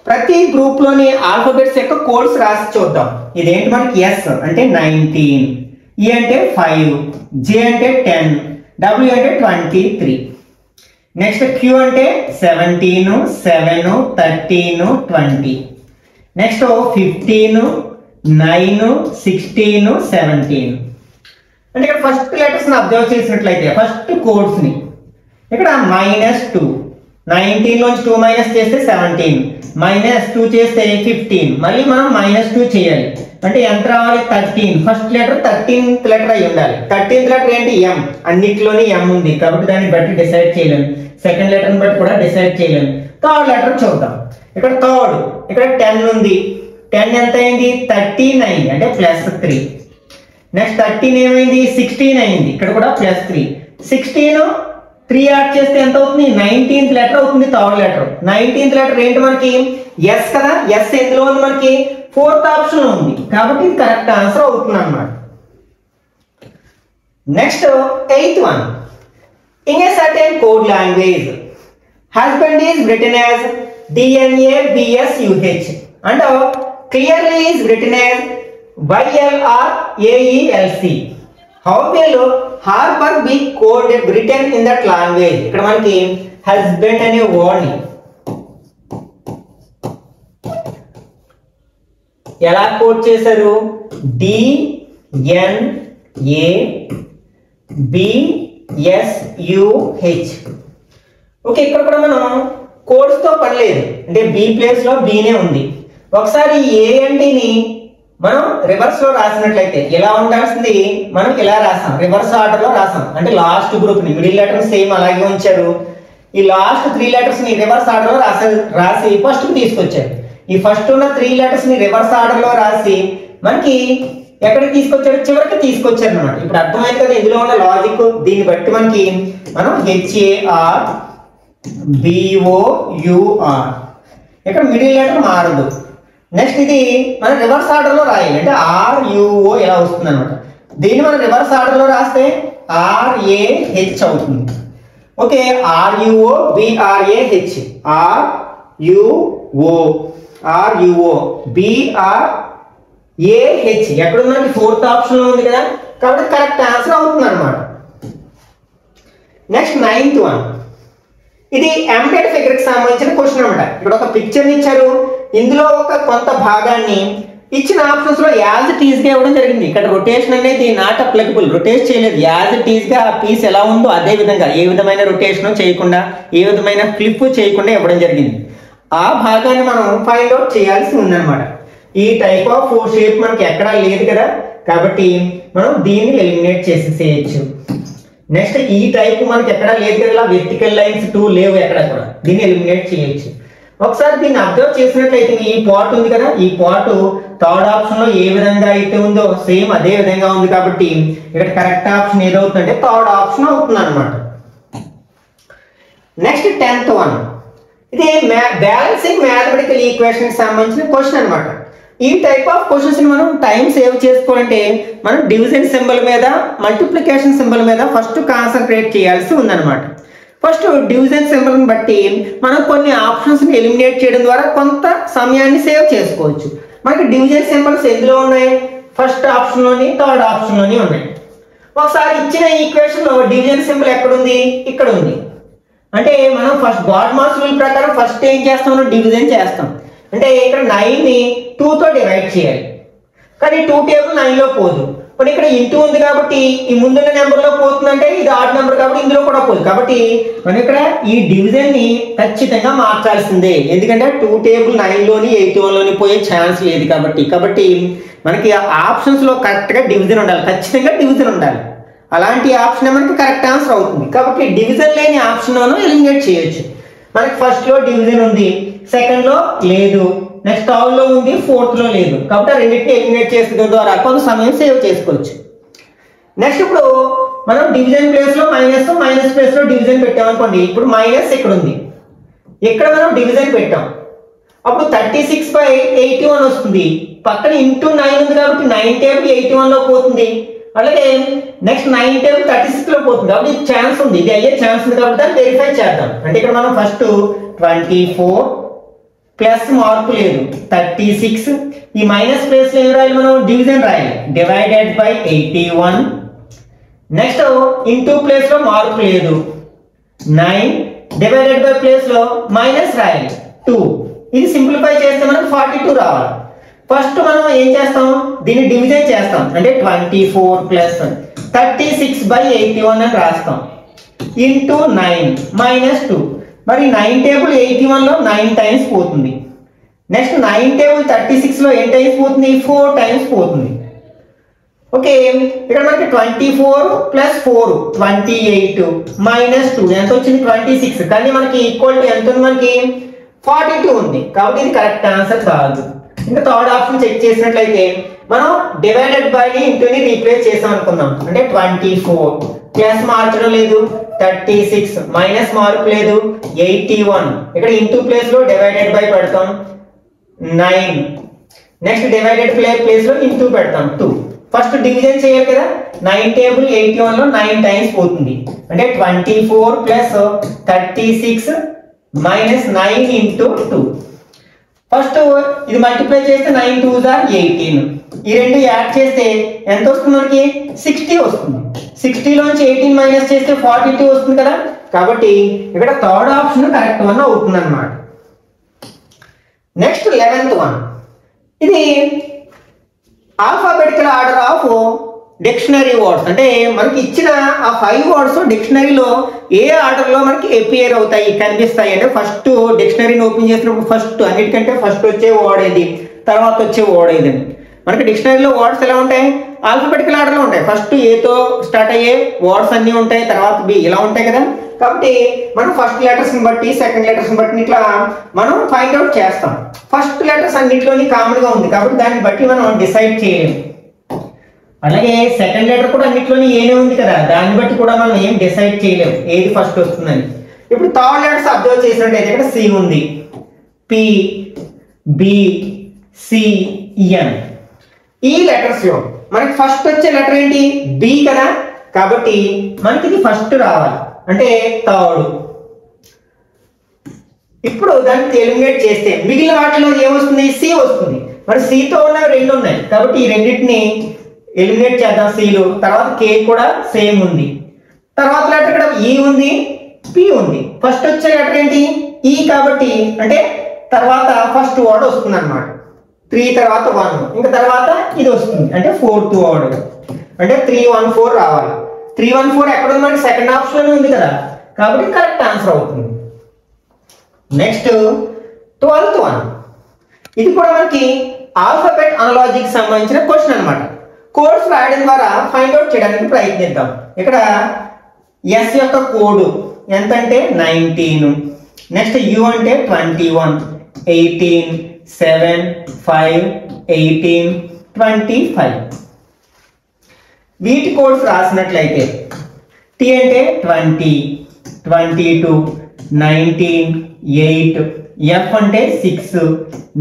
ప్రతి గ్రూప్ లోని ఆల్ఫాబెట్స్ యొక్క కోడ్స్ రాసి చూద్దాం. ఇదేంటి మనకి? ఎస్ అంటే 19, ఈ అంటే 5, జే అంటే 10, డబ్ల్యూ అంటే 23, నెక్స్ట్ క్యూ అంటే 17 7 13 20, నెక్స్ట్ 15 9 16 17. అంటే ఇక్కడ ఫస్ట్ లెటర్స్ ని అబ్జర్వ్ చేసినట్లయితే ఫస్ట్ కోడ్స్ ని ఇక్కడ -2, 19 లోంచి 2 మైనస్ చేస్తే 17, -2 చేస్తే 15, మళ్ళీ మనం -2 చేయాలి అంటే ఎంత రావాలి? 13. ఫస్ట్ లెటర్ 13th లెటర్ అయి ఉండాలి. 13th లెటర్ ఏంటి? ఎం. అన్నిట్లోని ఎం ఉంది కాబట్టి దాన్ని బట్టి డిసైడ్ చేయలేము. సెకండ్ లెటర్ ని బట్టి కూడా డిసైడ్ చేయలేము. థర్డ్ లెటర్ చూద్దాం. ఇక్కడ థర్డ్ ఇక్కడ 10 ఉంది. 10 ఎంత అయింది? 13 అయింది అంటే +3. నెక్స్ట్ 13 ఏమైంది? 16 అయింది, ఇక్కడ కూడా +3. 16 3 యాడ్ చేస్తే ఎంత అవుతుంది? 19th లెటర్ అవుతుంది. థర్డ్ లెటర్ 19th లెటర్ ఏంటి మనకి? ఎస్ కదా. ఎస్ ఎందులో ఉంది మనకి? ఫోర్త్ ఆప్షన్ ఉంది కాబట్టి ఇది కరెక్ట్ ఆన్సర్ అవుతుంది అన్నమాట. Next 8th one, in a certain code language husband is written as DNABSUH and clearly is written as YLRAELC. How will harbor be coded written in that language? ఇక్కడ మనకి husband అనే word ని ఎలా code చేశారు? DNABSUH NABSUH. Okay, ఇక్కడ కూడా మనం codes తో పని లేదు, అంటే బి ప్లేస్ లో బీనే ఉంది. ఒకసారి ఏఎన్డిని మనం రివర్స్ లో రాసినట్లయితే ఎలా ఉండాల్సింది, మనం ఇలా రాసాం, రివర్స్ ఆర్డర్ లో రాసాం. అంటే లాస్ట్ గ్రూప్ ని మిడిల్ లెటర్ సేమ్ అలాగే ఉంచారు, ఈ లాస్ట్ 3 లెటర్స్ ని రివర్స్ ఆర్డర్ లో రాసి ఫస్ట్ కి తీసుకొచ్చారు. ఈ ఫస్ట్ ఉన్న 3 లెటర్స్ ని రివర్స్ ఆర్డర్ లో రాసి మనకి ఎక్కడికి తీసుకొచ్చారు, చివరికి తీసుకొచ్చారు అనమాట. ఇప్పుడు అర్థమైంది కదా ఇందులో ఉన్న లాజిక్. దీన్ని బట్టి మనకి మనం HARBOUR ఇక్కడ మిడిల్ లెటర్ మారదు. నెక్స్ట్ ఇది మనం రివర్స్ ఆర్డర్ లో రాయాలి, అంటే RUO ఇలా వస్తుంది అనమాట. దీన్ని మనం రివర్స్ ఆర్డర్ లో రాస్తే RAH అవుతుంది. Okay, RUO BRAH RUO BRAH ఎక్కడ ఉందంటే 4th ఆప్షన్ లో ఉంది కదా, కాబట్టి కరెక్ట్ ఆన్సర్ అవుతుంది అనమాట. నెక్స్ట్ 9th వన్, ఇది ఎంబెడెడ్ ఫిగర్ కి సంబంధించిన క్వశ్చన్ అనమాట. ఇక్కడ ఒక పిక్చర్ ఇచ్చారు, ఇందులో ఒక కొంత భాగాన్ని ఇచ్చిన ఆప్షన్స్ లో యాజ్ ఇట్ ఈజ్ గా ఇవ్వడం జరిగింది. ఇక్కడ రొటేషన్ అనేది నాట్ అప్లికబుల్, రొటేట్ చేయలేదు. యాజ్ ఇట్ ఈజ్ గా ఆ పీస్ ఎలా ఉందో అదే విధంగా, ఏ విధమైన రొటేషన్ చేయకుండా, ఏ విధమైన ఫ్లిప్ చేయకుండా ఇవ్వడం జరిగింది. ఆ భాగాన్ని మనం ఫైండ్ అవుట్ చేయాల్సి ఉందన్నమాట. ఈ టైప్ ఆఫ్ షేప్ మనకి ఎక్కడా లేదు కదా, కాబట్టి మనం దీన్ని ఎలిమినేట్ చేసేసేయచ్చు. నెక్స్ట్ ఈ టైప్ మనకి ఎక్కడా లేదు కదా, వెర్టికల్ లైన్స్ 2 లేవు ఎక్కడ కూడా, దీన్ని ఎలిమినేట్ చేయొచ్చు. ఒకసారి దీన్ని అబ్జర్వ్ చేసినట్లయితే ఈ పార్ట్ ఉంది కదా, ఈ పార్ట్ 3rd ఆప్షన్ లో ఏ విధంగా అయితే ఉందో సేమ్ అదే విధంగా ఉంది, కాబట్టి ఇక్కడ కరెక్ట్ ఆప్షన్ ఏదవుతుందంటే 3rd ఆప్షన్ అవుతుంది అనమాట. నెక్స్ట్ 10th వన్, ఇది బ్యాలెన్సింగ్ మ్యాథమెటికల్ ఈక్వేషన్ కి సంబంధించిన క్వశ్చన్ అనమాట. ఈ టైప్ ఆఫ్ క్వశ్చన్స్ ని మనం టైం సేవ్ చేసుకోవాలంటే మనం డివిజన్ సింబల్ మీద, మల్టిప్లికేషన్ సింబల్ మీద ఫస్ట్ కాన్సన్ట్రేట్ చేయాల్సి ఉందన్నమాట. ఫస్ట్ డివిజన్ సింబల్ ని బట్టి మనం కొన్ని ఆప్షన్స్ ని ఎలిమినేట్ చేయడం ద్వారా కొంత సమయాన్ని సేవ్ చేసుకోవచ్చు. మనకి డివిజన్ సింబల్స్ ఎందులో ఉన్నాయి, ఫస్ట్ ఆప్షన్ లోని 3rd ఆప్షన్ లోని ఉన్నాయి. ఒకసారి ఇచ్చిన ఈక్వేషన్ లో డివిజన్ సింబల్ ఎక్కడుంది, ఇక్కడ ఉంది. అంటే మనం ఫస్ట్ గాడ్ మాస్ రూల్ ప్రకారం ఫస్ట్ ఏం చేస్తాం, డివిజన్ చేస్తాం. అంటే ఇక్కడ 9 ని 2 తో డివైడ్ చేయాలి, కానీ 2 టేబుల్ 9 లో పోదు. ఇప్పుడు ఇక్కడ ఇంటూ ఉంది కాబట్టి ఈ ముందున్న నెంబర్ లో పోతుందంటే ఇది ఆడ్ నెంబర్ కాబట్టి ఇందులో కూడా పోదు. కాబట్టి మనం ఇక్కడ ఈ డివిజన్ ని ఖచ్చితంగా మార్చాల్సిందే, ఎందుకంటే 2 టేబుల్ 9 లోని 81 లోని పోయే ఛాన్స్ లేదు కాబట్టి మనకి ఆప్షన్స్ లో కరెక్ట్ గా డివిజన్ ఉండాలి, ఖచ్చితంగా డివిజన్ ఉండాలి. అలాంటి ఆప్షన్ మనకి కరెక్ట్ ఆన్సర్ అవుతుంది. కాబట్టి డివిజన్ లేని ఆప్షన్ మనం ఎలిమినేట్ చేయొచ్చు. మనకి ఫస్ట్ లో డివిజన్ ఉంది, సెకండ్ లో లేదు, నెక్స్ట్ 3rd లో ఉంది, 4th లో లేదు. కాబట్టి రెండింటిని ఎలిమినేట్ చేసడం ద్వారా కొంత సమయం సేవ్ చేసుకోవచ్చు. నెక్స్ట్ ఇప్పుడు మనం డివిజన్ ప్లేస్ లో మైనస్ ప్లేస్ లో డివిజన్ పెట్టామనుకోండి. ఇప్పుడు మైనస్ ఇక్కడ ఉంది, ఇక్కడ మనం డివిజన్ పెట్టాం, అప్పుడు 36/81 వస్తుంది. పక్కన ఇంటూ 9 ఉంది కాబట్టి 9 టేబుల్ 81 లో పోతుంది. అలాగే నెక్స్ట్ 9 టేబుల్ 36 లో పోతుంది. కాబట్టి ఛాన్స్ ఉంది, ఇది అయ్యే ఛాన్స్ ఉంది కాబట్టి దాన్ని వెరిఫై చేద్దాం. అంటే ఇక్కడ మనం ఫస్ట్ 24 ప్లస్ మార్పు లేదు 36, ఈ మైనస్ ప్లేస్ లో ఏం రాయాలి, మనం డివిజన్ రాయాలి, divided by 81. Next into place లో మార్పు లేదు 9, డివైడెడ్ బై ప్లేస్ లో మైనస్ రాయాలి 2. ఇది సింప్లిఫై చేస్తే మనకు 42 రావాలి. ఫస్ట్ మనం ఏం చేస్తాం, దీన్ని డివిజన్ చేస్తాం, అంటే 24 ప్లస్ 36/81 అని రాస్తాం, ఇంటూ 9 మైనస్ 2. మరి 9 టేబుల్ 81 లో 9 టైమ్స్ పోతుంది. నెక్స్ట్ 9 టేబుల్ 36 లో ఎన్ని టైమ్స్ పోతుంది, 4 టైమ్స్ పోతుంది. ఓకే, ఇక్కడ మనకి 24 ప్లస్ 4 28 మైనస్ 2 ఎంత వచ్చింది 26. కానీ మనకి ఈక్వల్ టు ఎంత ఉంది, మనకి 42 ఉంది. కాబట్టి ఇది కరెక్ట్ ఆన్సర్ కాదు. ఇంకా 3rd ఆప్షన్ చెక్ చేసినట్లయితే మనం డివైడెడ్ బై ని ఇంటూని రీప్లేస్ చేసాం అనుకుందాం. అంటే 24 ప్లస్ మార్చడం లేదు 36, మైనస్ మార్పు లేదు 81. ఇక్కడ ఇంటూ ప్లేస్ లో డివైడెడ్ బై పెడతాం 9. నెక్స్ట్ డివైడెడ్ ప్లేస్ లో ఇంటూ పెడతాం 2. ఫస్ట్ డివిజన్ చేయాలి కదా, 9 టేబుల్ 81 లో 9 టైమ్స్ పోతుంది. అంటే 24 ప్లస్ 36 మైనస్ 9 ఇంటూ 2. ఫస్ట్ ఇది మల్టిప్లై చేస్తే 9 2s are 18. ఈ రెండు యాడ్ చేస్తే ఎంత వస్తుంది, మనకి 60 వస్తుంది. 60 లోంచి 18 మైనస్ చేస్తే 42 వస్తుంది కదా. కాబట్టి ఇక్కడ 3rd ఆప్షన్ కరెక్ట్ వన్ అవుతుంది అన్నమాట. నెక్స్ట్ 11th వన్, ఇది alphabetical order of dictionary words, అంటే మనకి ఇచ్చిన ఆ 5 వర్డ్స్ డిక్షనరీలో ఏ ఆర్డర్లో మనకి అపియర్ అవుతాయి, కనిపిస్తాయి అంటే ఫస్ట్ డిక్షనరీని ఓపెన్ చేసినప్పుడు ఫస్ట్ అన్నిటికంటే ఫస్ట్ వచ్చే వర్డ్ ఏది, తర్వాత వచ్చే వర్డ్ ఏది. మనకి డిక్షనరీలో వర్డ్స్ ఎలా ఉంటాయి, ఆల్ఫాబెటికల్ ఆర్డర్లో ఉంటాయి. ఫస్ట్ ఏతో స్టార్ట్ అయ్యే వర్డ్స్ అన్నీ ఉంటాయి, తర్వాత బి ఇలా ఉంటాయి కదా. కాబట్టి మనం ఫస్ట్ లెటర్స్ని బట్టి సెకండ్ లెటర్స్ని బట్టి ఇట్లా మనం ఫైండ్ అవుట్ చేస్తాం. ఫస్ట్ లెటర్స్ అన్నింటిలోని కామన్గా ఉంది కాబట్టి దాన్ని బట్టి మనం డిసైడ్ చేయలేము. అలాగే సెకండ్ లెటర్ కూడా అన్నింటిలోని ఏనే ఉంది కదా, దాన్ని బట్టి కూడా మనం ఏం డిసైడ్ చేయలేము ఏది ఫస్ట్ వస్తుందని. ఇప్పుడు థర్డ్ లెటర్స్ అబ్జర్వ్ చేసినట్టయితే ఇక్కడ సి ఉంది, పి, బి, సి, ఎన్. ఈ లెటర్స్ లో మనకి ఫస్ట్ వచ్చే లెటర్ ఏంటి, బి కదా. కాబట్టి మనకి ఇది ఫస్ట్ రావాలి, అంటే థర్డ్. ఇప్పుడు దాన్ని ఎలిమినేట్ చేస్తే మిగిలిన వాటిలో ఏమొస్తుంది, సి వస్తుంది. మరి సితో ఉన్న 2 ఉన్నాయి కాబట్టి ఈ రెండింటిని ఎలిమినేట్ చేద్దాం సిలో. తర్వాత కే కూడా సేమ్ ఉంది. తర్వాత లెటర్ ఇక్కడ ఈ ఉంది, పి ఉంది. ఫస్ట్ వచ్చే లెటర్ ఏంటి, ఈ కాబట్టి అంటే తర్వాత ఫస్ట్ వర్డ్ వస్తుంది అనమాట. 3 తర్వాత 1, ఇంకా తర్వాత ఇది వస్తుంది అంటే 4th వర్డ్, అంటే 314 రావాలి. 314 ఎక్కడ ఉంది, మనకి సెకండ్ ఆప్షన్ ఉంది కదా, కాబట్టి కరెక్ట్ ఆన్సర్ అవుతుంది. నెక్స్ట్ 12th వన్, ఇది కూడా మనకి ఆల్ఫాబెట్ అనాలజీకి సంబంధించిన క్వశ్చన్ అనమాట. కోడ్స్ రాయడం ద్వారా ఫైండ్ అవుట్ చేయడానికి ప్రయత్నిద్దాం. ఇక్కడ ఎస్ యొక్క కోడ్ ఎంత అంటే 19, నెక్స్ట్ యు అంటే 21, 18, 7, 5, 18, 25. వీటి కోడ్స్ రాసినట్లయితే టీ అంటే 20, 22, 19, 8, ఎఫ్ అంటే 6,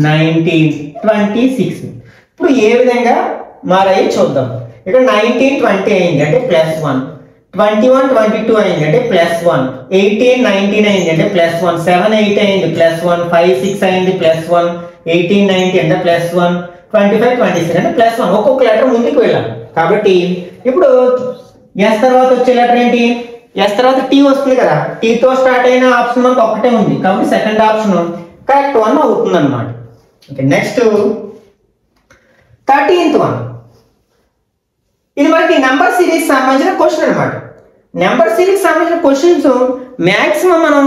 19, 26. ఇప్పుడు ఏ విధంగా మారాయి చూద్దాం. ఇక్కడ 19, 20 అయింది అంటే +1, 21, 22 అయింది అంటే +1, 18, 19 అయింది అంటే +1, 7, 8 అయింది +1, 5, 6 అయింది +1, 18, 19 అంటే +1, 25, 26 అంటే +1. ఒక్కొక్క లెటర్ ముందుకు వెళ్ళాం. కాబట్టి ఇప్పుడు ఎస్ తర్వాత వచ్చే లెటర్ ఏంటి, ఎస్ తర్వాత టీ వస్తుంది కదా. టీతో స్టార్ట్ అయిన ఆప్షన్ మనకు ఒకటే ఉంది కాబట్టి సెకండ్ ఆప్షన్ కరెక్ట్ వన్ అవుతుంది అనమాట. ఓకే, నెక్స్ట్ 13th వన్, ఇది మనకి నెంబర్ సిరీస్ సంబంధించిన క్వశ్చన్ అనమాట. నెంబర్ సిరీస్ సంబంధించిన క్వశ్చన్స్ మ్యాక్సిమం మనం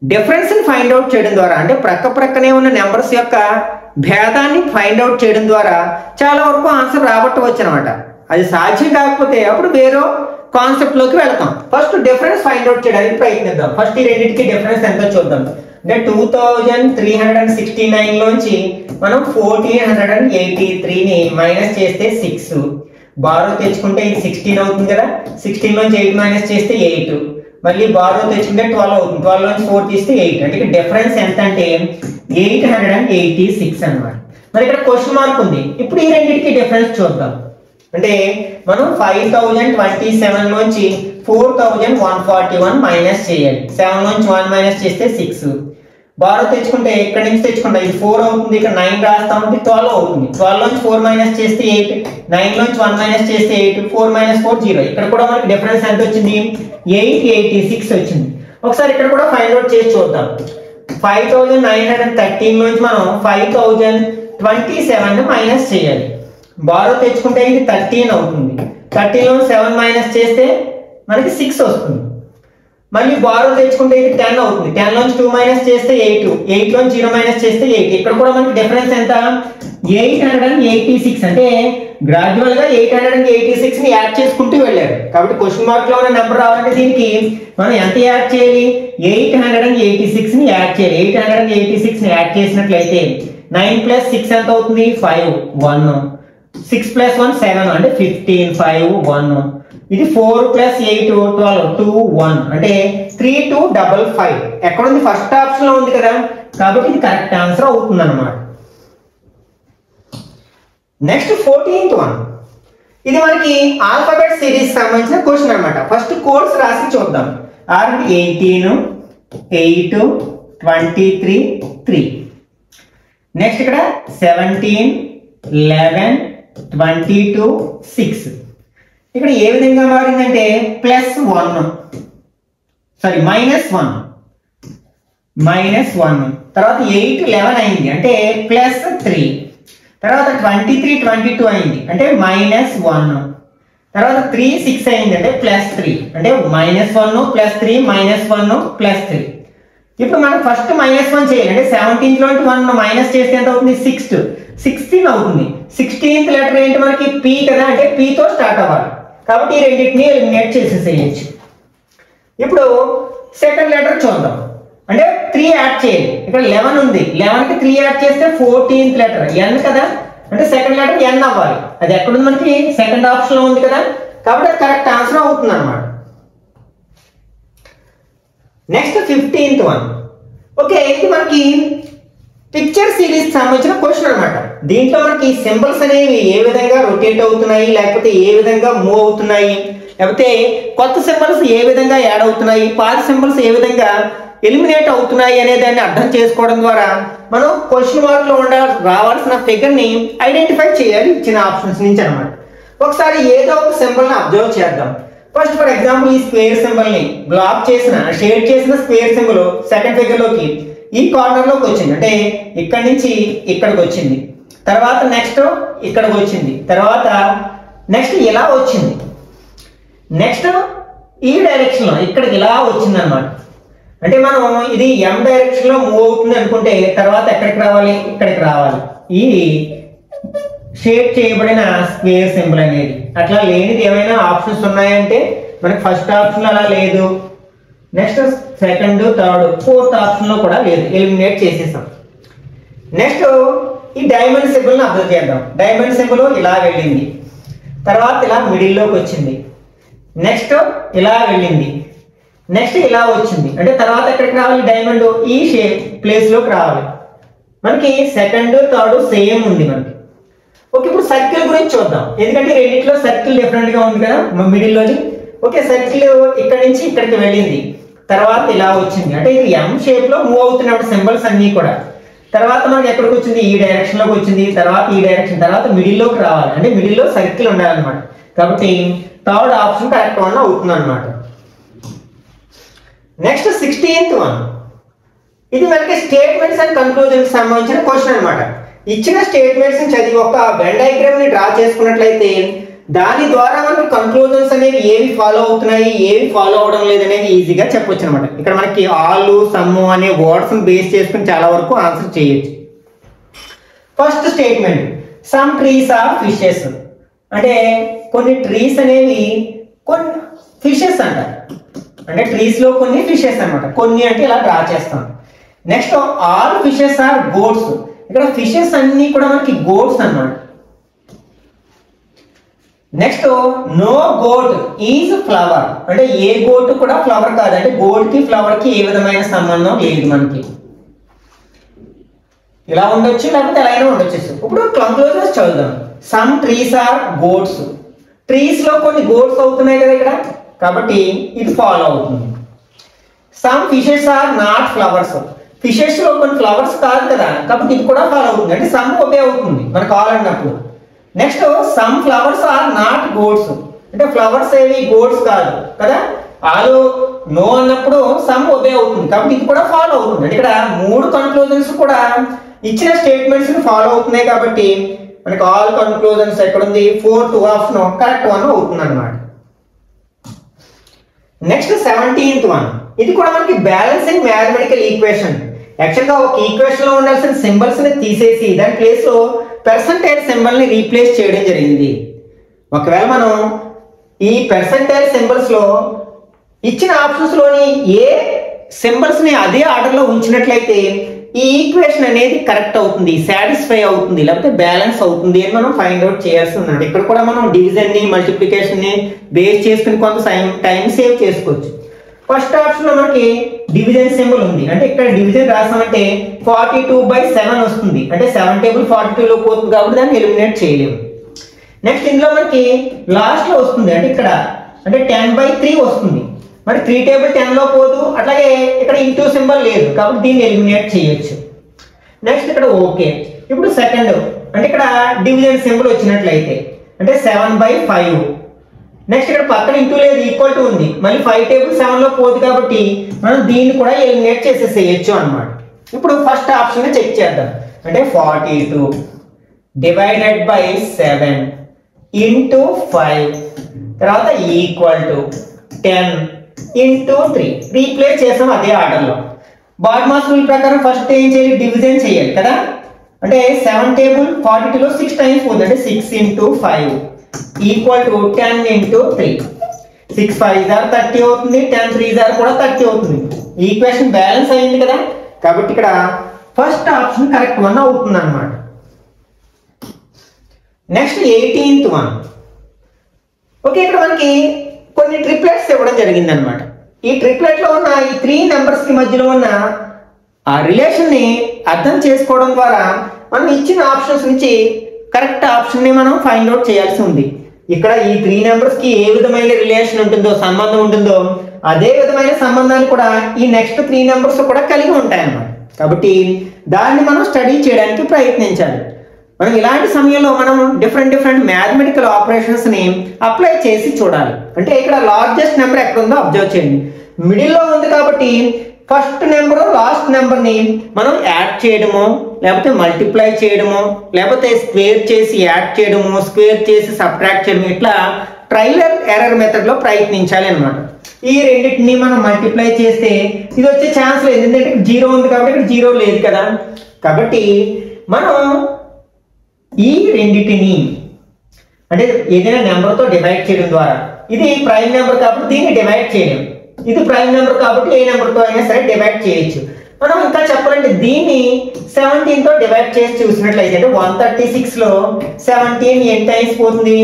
డిఫరెన్స్ ఫైండ్ అవుట్ చేయడం ద్వారా, అంటే ప్రక్కనే ఉన్న నెంబర్స్ యొక్క భేదాన్ని ఫైండ్ అవుట్ చేయడం ద్వారా చాలా వరకు ఆన్సర్ రాబట్టవచ్చు అనమాట. అది సాధ్యం కాకపోతే అప్పుడు వేరే కాన్సెప్ట్ లోకి వెళ్తాం. ఫస్ట్ డిఫరెన్స్ ఫైండ్ అవుట్ చేయడానికి ప్రయత్నిద్దాం. ఫస్ట్ ఈ రెండింటికి డిఫరెన్స్ ఎంతో చూద్దాం. అంటే 2369 లోంచి మనం 1483ని మైనస్ చేస్తే 6, బారో తెచ్చుకుంటే ఇది 16 అవుతుంది కదా. 16 నుంచి 8 మైనస్ చేస్తే 8, మళ్ళీ బారో తెచ్చుకుంటే 12 అవుతుంది. 12 నుంచి 4 తీస్తే 8. అంటే ఇక్కడ డిఫరెన్స్ ఎంత అంటే 886 అన్నమాట. మరి ఇక్కడ క్వశ్చన్ మార్క్ ఉంది. ఇప్పుడు ఈ రెండింటికి డిఫరెన్స్ చూద్దాం. అంటే మనం 5027 నుంచి 4141 మైనస్ చేయాలి. 7 నుంచి 1 మైనస్ చేస్తే 6, బారో తెచ్చుకుంటే ఇక్కడ నుంచి తెచ్చుకుంటే ఇది 4 అవుతుంది. ఇక్కడ 9 రాస్తాం అంటే 12 అవుతుంది. 12 నుంచి 4 మైనస్ చేస్తే 8, 9 నుంచి 1 మైనస్ చేస్తే 8, 4 మైనస్ 4 0. ఇక్కడ కూడా మనకి డిఫరెన్స్ ఎంత వచ్చింది, 886 వచ్చింది. ఒకసారి ఇక్కడ కూడా ఫైండ్ అవుట్ చేసి చూద్దాం. 5913 నుంచి మనం 5027 మైనస్ చేయాలి. బారో తెచ్చుకుంటే ఇది 13 అవుతుంది. 13 లో 7 మైనస్ చేస్తే మనకి 6 వస్తుంది. మళ్ళీ బారో తెచ్చుకుంటే ఇది 10 అవుతుంది. 10 నుంచి 2 మైనస్ చేస్తే 8, 8 నుంచి 0 మైనస్ చేస్తే 8. ఇక్కడ కూడా మనకి డిఫరెన్స్ ఎంత, 886. అంటే గ్రాడ్యువల్ గా 886 ని యాడ్ చేసుకుంటూ వెళ్ళారు. కాబట్టి క్వశ్చన్ మార్క్ లో ఉన్న నెంబర్ రావాలంటే దీనికి మనం ఎంత యాడ్ చేయాలి, 886 ని యాడ్ చేయాలి. 886 ని యాడ్ చేసినట్లయితే 9 + 6 ఎంత అవుతుంది, 5, 1, 6 + 1 7 అంటే 15, 5, 1. ఇది 4 + 8 12, 2, 1 అంటే 3255. ఎక్కడ ఉంది, ఫస్ట్ ఆప్షన్ లో ఉంది కదా, కాబట్టి ఇది కరెక్ట్ ఆన్సర్ అవుతుంది అన్నమాట. నెక్స్ట్ 14th వన్, ఇది మనకి ఆల్ఫాబెట్ సిరీస్ సంబంధించిన క్వశ్చన్ అన్నమాట. ఫస్ట్ కోడ్స్ రాసి చూద్దాం. 18, 8, 23, 3. నెక్స్ట్ ఇక్కడ 17, 11, 22, 6. ఇక్కడ ఏ విధంగా మారిందంటే -1 తర్వాత 8, 11 అయింది అంటే +3. తర్వాత 23, 22 అయింది అంటే -1. తర్వాత 3 6 అయింది అంటే +3 అంటే -1 +3 -1 +3. ఇప్పుడు మనం ఫస్ట్ -1 చేయాలి అంటే 17 లో 1 మైనస్ చేస్తే ఎంత అవుతుంది 16 అవుతుంది. 16th లెటర్ ఏంటి మనకి P కదా అంటే P తో స్టార్ట్ అవ్వాలి కాబట్టి ఈ రెండింటిని ఎలిమినేట్ చేసేసేయచ్చు. ఇప్పుడు సెకండ్ లెటర్ చూద్దాం అంటే 3 యాడ్ చేయాలి. ఇక్కడ 11 ఉంది 11 కి 3 యాడ్ చేస్తే 14th లెటర్ N కదా అంటే సెకండ్ లెటర్ N అవ్వాలి. అది ఎక్కడుంది మనకి సెకండ్ ఆప్షన్ లో ఉంది కదా కాబట్టి అది కరెక్ట్ ఆన్సర్ అవుతుంది అన్నమాట. Next 15th one. ఓకే ఇది మనకి పిక్చర్ సిరీస్ సంబంధించిన క్వశ్చన్ అన్నమాట. దీంట్లో మనకి సింబల్స్ అనేవి ఏ విధంగా రొటేట్ అవుతున్నాయి లేకపోతే ఏ విధంగా మూవ్ అవుతున్నాయి లేకపోతే కొత్త సింబల్స్ ఏ విధంగా యాడ్ అవుతున్నాయి పాత సింబల్స్ ఏ విధంగా ఎలిమినేట్ అవుతున్నాయి అనే దాన్ని అర్థం చేసుకోవడం ద్వారా మనం క్వశ్చన్ మార్క్ లో రావాల్సిన ఫిగర్ ని ఐడెంటిఫై చేయాలి ఇచ్చిన ఆప్షన్స్ నుంచి అన్నమాట. ఒకసారి ఏదో ఒక సింబల్ ని అబ్జర్వ్ చేద్దాం. ఫస్ట్ ఫర్ ఎగ్జాంపుల్ ఈ స్క్వేర్ సింబల్ ని బ్లాక్ చేసిన షేడ్ చేసిన స్క్వేర్ సింబల్ సెకండ్ ఫిగర్ లోకి ఈ కార్నర్ లోకి వచ్చింది అంటే ఇక్కడ నుంచి ఇక్కడికి వచ్చింది. తర్వాత నెక్స్ట్ ఇక్కడికి వచ్చింది. తర్వాత నెక్స్ట్ ఇలా వచ్చింది. నెక్స్ట్ ఈ డైరెక్షన్ లో ఇక్కడికి ఇలా వచ్చింది అన్నమాట. అంటే మనం ఇది M డైరెక్షన్ లో మూవ్ అవుతుంది అనుకుంటే తర్వాత ఎక్కడికి రావాలి ఇక్కడికి రావాలి ఈ షేప్ చేయబడిన స్క్వేర్ సింబల్ అనేది. అట్లా లేనిది ఏమైనా ఆప్షన్స్ ఉన్నాయంటే మనకి ఫస్ట్ ఆప్షన్ అలా లేదు, next second third fourth option లో కూడా లేదు, ఎలిమినేట్ చేసేసాం. నెక్స్ట్ ఈ డైమండ్ సింబల్ ని అబ్జర్వ్ చేద్దాం. డైమండ్ సింబల్ ఇలా వెళ్ళింది, తర్వాత ఇలా మిడిల్ లోకి వచ్చింది, నెక్స్ట్ ఇలా వెళ్ళింది, నెక్స్ట్ ఇలా వచ్చింది. అంటే తర్వాత ఎక్కడికి రావాలి డైమండ్ ఈ షేప్ ప్లేస్ లోకి రావాలి. మనకి సెకండ్ థర్డ్ సేమ్ ఉంది మనకి. ఓకే ఇప్పుడు సర్కిల్ గురించి చూద్దాం ఎందుకంటే రెండిట్లో సర్కిల్ డిఫరెంట్ గా ఉంది కదా మిడిల్ లోని. ఓకే సర్కిల్ ఇక్కడ నుంచి ఇక్కడికి వెళ్ళింది, తర్వాత ఇలా వచ్చింది అంటే ఇది M షేప్ లో మూవ్ అవుతున్నప్పుడు సింబల్స్ అన్ని కూడా. తర్వాత మనకి ఎక్కడికి వచ్చింది ఈ డైరెక్షన్ లోకి వచ్చింది, తర్వాత ఈ డైరెక్షన్, తర్వాత మిడిల్ లోకి రావాలి అంటే మిడిల్ లో సర్కిల్ ఉండాలన్నమాట. కాబట్టి థర్డ్ ఆప్షన్ కరెక్ట్ వన్ అవుతుంది అనమాట. Next 16th one. ఇది మనకి స్టేట్మెంట్స్ అండ్ కన్క్లూజన్స్ సంబంధించిన క్వశ్చన్ అనమాట. ఇచ్చిన స్టేట్మెంట్స్ ని చదివి ఒక వెన్ డయాగ్రామ్ ని డ్రా చేసుకున్నట్లయితే దాని ద్వారా మనకి కన్క్లూజన్స్ అనేవి ఏవి ఫాలో అవుతున్నాయి ఏవి ఫాలో అవడం లేదనేది ఈజీగా చెప్పొచ్చు అనమాట. ఇక్కడ మనకి ఆల్ సమ్ అనే వర్డ్స్ బేస్ చేసుకుని చాలా వరకు ఆన్సర్ చేయొచ్చు. First statement some trees are fishes అంటే కొన్ని ట్రీస్ అనేవి కొన్ని ఫిషెస్ అంటారు అంటే ట్రీస్ లో కొన్ని ఫిషెస్ అన్నమాట. కొన్ని అంటే ఇలా డ్రా చేస్తాం. Next all fishes are goats. ఇక్కడ ఫిషెస్ అన్ని కూడా మనకి గోట్స్ అన్నమాట. Next no goat is flower అంటే ఏ గోట్ కూడా ఫ్లవర్ కాదు అంటే గోట్ కి ఫ్లవర్ కి ఏ విధమైన సంబంధం లేదు మనకి. ఇలా ఉండొచ్చు లేకపోతే ఎలా అయినా ఉండొచ్చు. ఇప్పుడు కంక్లూజన్స్ చదువుదాం. Some trees are goats. Trees లో కొన్ని గోట్స్ అవుతున్నాయి కదా ఇక్కడ కాబట్టి ఇది ఫాలో అవుతుంది. Some fishes are not flowers. Fishes లో కొన్ని ఫ్లవర్స్ కాదు కదా కాబట్టి ఇది కూడా ఫాలో అవుతుంది అంటే సమ్ ఒబే అవుతుంది మనకు ఆల్ అన్నప్పుడు. Next some flowers are not goats అంటే ఫ్లవర్స్ ఏవి గోట్స్ కాదు కదా. ఆల్ నో అన్నప్పుడు సమ్ ఒబే అవుతుంది కాబట్టి ఇది కూడా ఫాలో అవుతుంది. అంటే ఇక్కడ మూడు కన్క్లూజన్స్ కూడా ఇచ్చిన స్టేట్మెంట్స్ ని ఫాలో అవుతున్నాయి కాబట్టి మనకి ఆల్ కన్క్లూజన్స్ ఎక్కడుంది ఫోర్త్ ఆప్షన్ కరెక్ట్ వన్ అవుతుంది అన్నమాట. Next 17th one. ఇది కూడా మనకి బ్యాలెన్సింగ్ మ్యాథమెటికల్ ఈక్వేషన్. యాక్చువల్ గా ఒక ఈక్వేషన్ లో ఉండాల్సిన సింబల్స్ ని తీసేసి దాని ప్లేస్ లో పర్సంటైల్ సింబల్ ని రీప్లేస్ చేయడం జరిగింది. ఒకవేళ మనం ఈ పర్సంటైల్ సింబల్స్ లో ఇచ్చిన ఆప్షన్స్ లోని ఏ సింబల్స్ ని అదే ఆర్డర్ లో ఉంచినట్లయితే ఈ ఈక్వేషన్ అనేది కరెక్ట్ అవుతుంది, సాటిస్ఫై అవుతుంది లేకపోతే బ్యాలెన్స్ అవుతుంది అని మనం ఫైండ్ అవుట్ చేయాల్సి ఉంది. ఇక్కడ కూడా మనం డివిజన్ ని మల్టిప్లికేషన్ ని బేస్ చేసుకుని కొంత టైం సేవ్ చేసుకోవచ్చు. ఫస్ట్ ఆప్షన్ లో మనకి డివిజన్ సింబల్ ఉంది అంటే ఇక్కడ డివిజన్ రాసామంటే 42/7 వస్తుంది అంటే 7 టేబుల్ 42 లో పోతుంది కాబట్టి దాన్ని ఎలిమినేట్ చేయలేము. నెక్స్ట్ ఇందులో మనకి లాస్ట్ లో వస్తుంది అంటే ఇక్కడ అంటే 10/3 వస్తుంది మరి 3 టేబుల్ 10 లో పోదు. అట్లాగే ఇక్కడ ఇంటూ సింబల్ లేదు కాబట్టి దీన్ని ఎలిమినేట్ చేయొచ్చు. నెక్స్ట్ ఇక్కడ ఓకే. ఇప్పుడు సెకండ్ అంటే ఇక్కడ డివిజన్ సింబల్ వచ్చినట్లయితే అంటే 7/5. నెక్స్ట్ ఇక్కడ పక్కన ఇంటూ లేదు ఈక్వల్ టు ఉంది మళ్ళీ 5 టేబుల్ 7 లో పోదు కాబట్టి మనం దీన్ని కూడా ఎలిమినేట్ చేసేసేయచ్చు అన్నమాట. ఇప్పుడు ఫస్ట్ ఆప్షన్ చెక్ చేద్దాం అంటే 42 డివైడెడ్ బై 7 ఇంటూ 5 తర్వాత ఈక్వల్ టు 10 ఇంటూ 3 రీప్లేస్ చేసాం అదే ఆర్డర్లో. బాడ్మాస్ రూల్ ప్రకారం ఫస్ట్ ఏం చేయాలి, డివిజన్ చేయాలి కదా. అంటే 7 టేబుల్ 42లో 6 టైమ్స్ పోతుంది, అంటే 6 into 5 equal to 10 into 3. 6 5 or 30 అవుతుంది, 10 3 ఆర్ కూడా 30 అవుతుంది. ఈక్వేషన్ బ్యాలెన్స్ అయింది కదా. కాబట్టి ఇక్కడ ఫస్ట్ ఆప్షన్ కరెక్ట్ వన్ అవుతుంది అన్నమాట. Next 18th one. ఓకే, ఇక్కడ మనకి కొన్ని ట్రిప్లెట్స్ ఇవ్వడం జరిగింది అనమాట. ఈ ట్రిప్లెట్ లో ఉన్న ఈ 3 నెంబర్స్ కి మధ్యలో ఉన్న ఆ రిలేషన్ ని అర్థం చేసుకోవడం ద్వారా మనం ఇచ్చిన ఆప్షన్స్ నుంచి కరెక్ట్ ఆప్షన్ ని మనం ఫైండ్ అవుట్ చేయాల్సి ఉంది. ఇక్కడ ఈ 3 నెంబర్స్ కి ఏ విధమైన రిలేషన్ ఉంటుందో, సంబంధం ఉంటుందో, అదే విధమైన సంబంధాలు కూడా ఈ నెక్స్ట్ 3 నెంబర్స్ కూడా కలిగి ఉంటాయన్నమాట. కాబట్టి దాన్ని మనం స్టడీ చేయడానికి ప్రయత్నించాలి. మనం ఇలాంటి సమయంలో మనం డిఫరెంట్ మ్యాథమెటికల్ ఆపరేషన్స్ ని అప్లై చేసి చూడాలి. అంటే ఇక్కడ లార్జెస్ట్ నెంబర్ ఎక్కడ ఉందో అబ్జర్వ్ చేయండి. మిడిల్లో ఉంది కాబట్టి ఫస్ట్ నెంబర్ లాస్ట్ నెంబర్ ని మనం యాడ్ చేయడము, లేకపోతే మల్టిప్లై చేయడము, లేకపోతే స్క్వేర్ చేసి యాడ్ చేయడము, స్క్వేర్ చేసి సబ్ట్రాక్ట్ చేయడము, ఇట్లా ట్రయల్ అండ్ ఎర్రర్ మెథడ్ లో ప్రయత్నించాలి అనమాట. ఈ రెండింటిని మనం మల్టిప్లై చేస్తే ఇది వచ్చే ఛాన్స్ లేదు, ఎందుకంటే 0 ఉంది కాబట్టి ఇక్కడ 0 లేదు కదా. కాబట్టి మనం ఈ రెండింటిని అంటే ఏదైనా నెంబర్తో డివైడ్ చేయడం ద్వారా, ఇది ప్రైమ్ నెంబర్ కాబట్టి దీన్ని డివైడ్ చేయలేం, ఇది ప్రైమ్ నెంబర్ కాబట్టి ఏ నెంబర్తో అయినా సరే డివైడ్ చేయొచ్చు. మనం ఇంకా చెప్పాలంటే దీన్ని 17 తో డివైడ్ చేసి చూసినట్లయితే, అంటే 136 లో 17 ఎన్ని టైమ్స్ పోతుంది,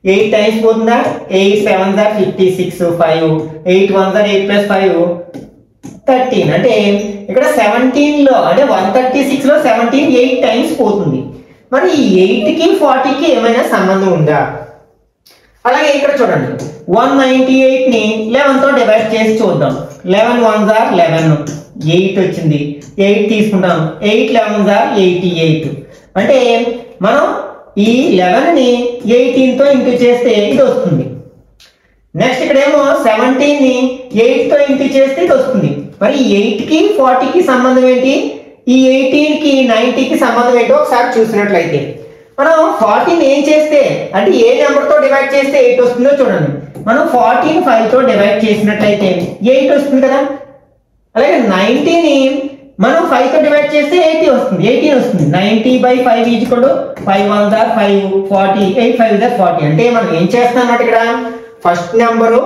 8 టైమ్స్ పోతుందా. 8 7 56, 5 8 1 8 plus 5 13. అంటే ఇక్కడ 17 లో అంటే 136 లో 17 8 టైమ్స్ పోతుంది. మరి ఈ 8 కి 40 కి ఏమైనా సంబంధం ఉందా? అలాగే ఇక్కడ చూడండి, 198 ని 11 తో డివైడ్ చేసి చూద్దాం. 11 1s are 11, 8 వచ్చింది. 8 తీసుకుంటాం, 8 11s are 88. అంటే మనం ఈ 11 ని 18 తో ఇంటూ చేస్తే ఇది వస్తుంది. నెక్స్ట్ ఇక్కడ ఏమో 17 ని 8 తో ఇంటూ చేస్తే ఇది వస్తుంది. మరి 8 కి 40 కి సంబంధం ఏంటి, ఈ 18 కి 90 కి సంబంధం ఏంటో ఒకసారి చూసినట్లయితే, మనం 40ని ఏం చేస్తే అంటే ఏ నెంబర్ తో డివైడ్ చేస్తే 8 వస్తుందో చూడండి. మనం 40ని 5 తో డివైడ్ చేసినట్లయితే 8 వస్తుంది కదా. అలాగే 90ని మనం 5 తో డివైడ్ చేస్తే 18 వస్తుంది. 90/5 = 5 1s are 5, 40, 8 5s are 40. అంటే మనం ఏం చేస్తాం అన్నమాట, ఇక్కడ ఫస్ట్ నెంబరు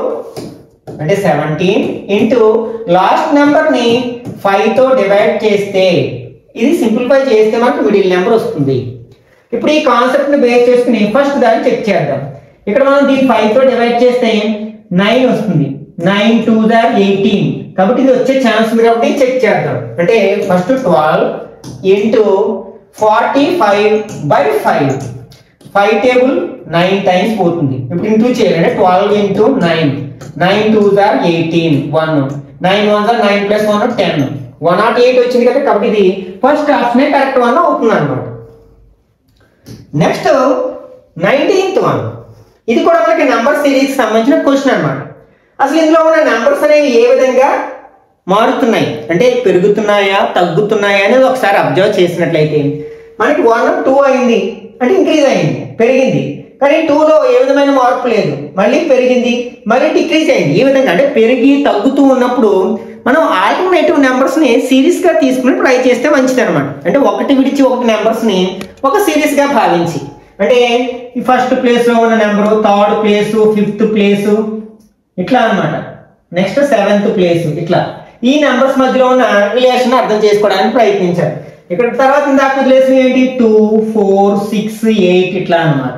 అంటే 17 ఇంటూ లాస్ట్ నెంబర్ ని 5 తో డివైడ్ చేస్తే, ఇది సింప్లిఫై చేస్తే మనకు మిడిల్ నెంబర్ వస్తుంది. ఇప్పుడు ఈ కాన్సెప్ట్ ని బేస్ చేసుకుని ఫస్ట్ దాన్ని చెక్ చేద్దాం. ఇక్కడ మనం దీన్ని 5 తో డివైడ్ చేస్తే 9 వస్తుంది. 9 2s are 18. కాబట్టి ఇది వచ్చే ఛాన్స్ ఉంది కాబట్టి చెక్ చేద్దాం. అంటే ఫస్ట్ 12 ఇంటూ 45/5. 5 టేబుల్ 9 టైమ్స్ పోతుంది. ఇప్పుడు ఇంటూ చేయాలి, అంటే 12 into 9. 9 2s are 18, 1. 9 1s are 9 plus 1 10. 108 వచ్చింది కదా. కాబట్టి ఇది ఫస్ట్ ఆప్షన్ కరెక్ట్ వన్ అవుతుంది అన్నమాట. Next 19th one. ఇది కూడా మనకి నెంబర్ సిరీస్ సంబంధించిన క్వశ్చన్ అన్నమాట. అసలు ఇందులో ఉన్న నెంబర్స్ అనేవి ఏ విధంగా మారుతున్నాయి, అంటే పెరుగుతున్నాయా తగ్గుతున్నాయా అనేది ఒకసారి అబ్జర్వ్ చేసినట్లయితే, మనకి 1 2 అయింది అంటే ఇంక్రీజ్ అయింది, పెరిగింది. కానీ 2లో ఏ విధమైన మార్పు లేదు, మళ్ళీ పెరిగింది, మళ్ళీ డిక్రీజ్ అయింది. ఈ విధంగా అంటే పెరిగి తగ్గుతూ ఉన్నప్పుడు మనం ఆల్టర్నేటివ్ నెంబర్స్ ని సిరీస్ గా తీసుకుని ట్రై చేస్తే మంచిది అనమాట. అంటే ఒకటి విడిచి ఒకటి నెంబర్స్ ని ఒక సిరీస్ గా భావించి, అంటే ఈ ఫస్ట్ ప్లేస్ లో ఉన్న number, third place, 5th place, ఇట్లా అన్నమాట. నెక్స్ట్ 7th ప్లేస్, ఇట్లా ఈ నెంబర్స్ మధ్యలో ఉన్న రిలేషన్ అర్థం చేసుకోవడానికి ప్రయత్నించాలి. ఇక్కడ తర్వాత ఇందాక రిలేషన్ ఏంటి, 2 4 6 8 ఇట్లా అన్నమాట.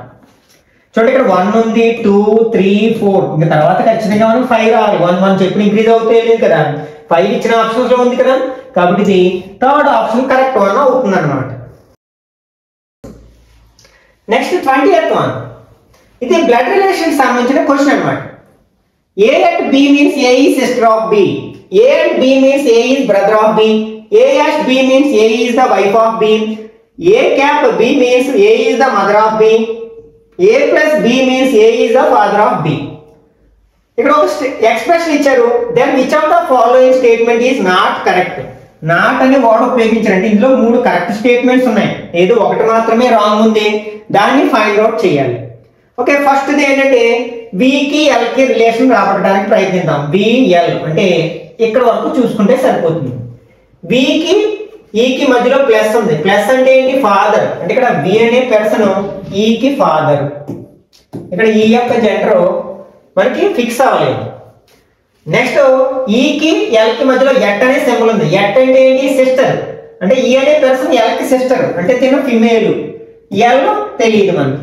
చూడండి, ఇక్కడ 1 ఉంది, 2 3 4, ఇంకా తర్వాత ఖచ్చితంగా మనం 5 రావాలి. 1 1 చెప్పి ఇంక్రీజ్ అవుతే లేదు కదా, 5 ఇచ్చిన ఆప్షన్స్ లో ఉంది కదా. కాబట్టి ఇది థర్డ్ ఆప్షన్ కరెక్ట్ వన్ అవుతుంది అన్నమాట. Next 20th one. ఇది బ్లడ్ రిలేషన్ సంబంధించిన క్వశ్చన్ అన్నమాట. A at B means A is sister of B. A at B means A is brother of B. A at B means A is the wife of B. A cap B means A is the mother of B. A plus B means A is the father of B. ఇక్కడ ఒక expression ఇచ్చారు. Then which of the following statement is not correct. Not అనే word ఉపయోగించారంటే ఇందులో 3 correct statements ఉన్నాయి, ఏదో ఒకటి మాత్రమే రాంగ్ ఉంది, దాన్ని ఫైండ్ అవుట్ చేయాలి. ఓకే, ఫస్ట్ ఏంటంటే వికి ఎల్కి రిలేషన్ రాబట్టడానికి ప్రయత్నిద్దాం. విఎల్ అంటే ఇక్కడ వరకు చూసుకుంటే సరిపోతుంది. వికి ఈకి మధ్యలో ప్లస్ ఉంది. ప్లస్ అంటే ఏంటి? ఫాదర్. అంటే ఇక్కడ వి అనే పర్సన్ ఈకి ఫాదర్. ఇక్కడ ఈ యొక్క జెండర్ మనకి ఫిక్స్ అవ్వలేదు. నెక్స్ట్ ఈకి ఎల్కి మధ్యలో ఎట్ అనే సింబల్ ఉంది. ఎట్ అంటే ఏంటి? సిస్టర్. అంటే ఈ అనే పర్సన్ ఎల్కి సిస్టర్, అంటే తిన ఫిమేల్. ఎల్ తెలియదు మనకి.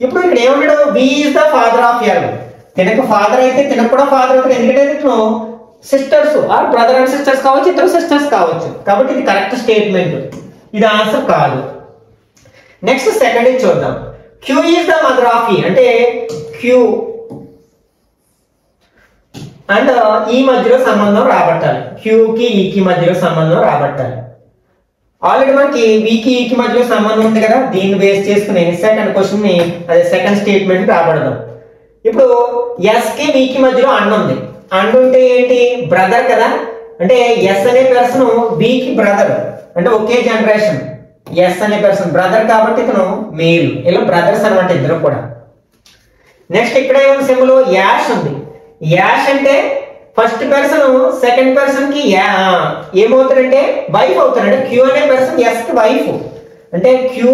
ఇప్పుడు ఇక్కడ ఏమన్నాడు? V is the father of L. తినకు ఫాదర్ అయితే తినకు కూడా ఫాదర్ అవుతుంది. ఎందుకంటే ఇతను sisters or brother and sisters కావచ్చు, ఇద్దరు సిస్టర్స్ కావచ్చు. కాబట్టి ఇది కరెక్ట్ స్టేట్మెంట్. ఇది ఆన్సర్ కాదు. నెక్స్ట్ సెకండ్ ఇది చూద్దాం. Q is the mother of E. అంటే క్యూ అండ్ ఈ మధ్యలో సంబంధం రాబట్టాలి. క్యూకి ఈకి మధ్యలో సంబంధం రాబట్టాలి. ఆల్రెడీ మనకి వికి ఈకి మధ్యలో సంబంధం ఉంది కదా, దీన్ని బేస్ చేసుకుని సెకండ్ క్వశ్చన్ ని అదే సెకండ్ స్టేట్మెంట్ రాబడదాం. ఇప్పుడు ఎస్ కి వికి మధ్యలో అన్న ఉంది. అన్న ఉంటే ఏంటి? బ్రదర్ కదా. అంటే ఎస్ అనే పర్సన్ వికి బ్రదర్, అంటే ఒకే జనరేషన్. ఎస్ అనే పర్సన్ బ్రదర్ కాబట్టి ఇతను మేల్. ఇలా బ్రదర్స్ అనమాట ఇద్దరు కూడా. నెక్స్ట్ ఇక్కడ ఏమైనా సింబల్ యాష్ ఉంది. యాష్ అంటే ఫస్ట్ పర్సన్ సెకండ్ పర్సన్ కి ఏమవుతాడంటే వైఫ్ అవుతాడు. అంటే క్యూ అనే పర్సన్ ఎస్ కి వైఫ్, అంటే క్యూ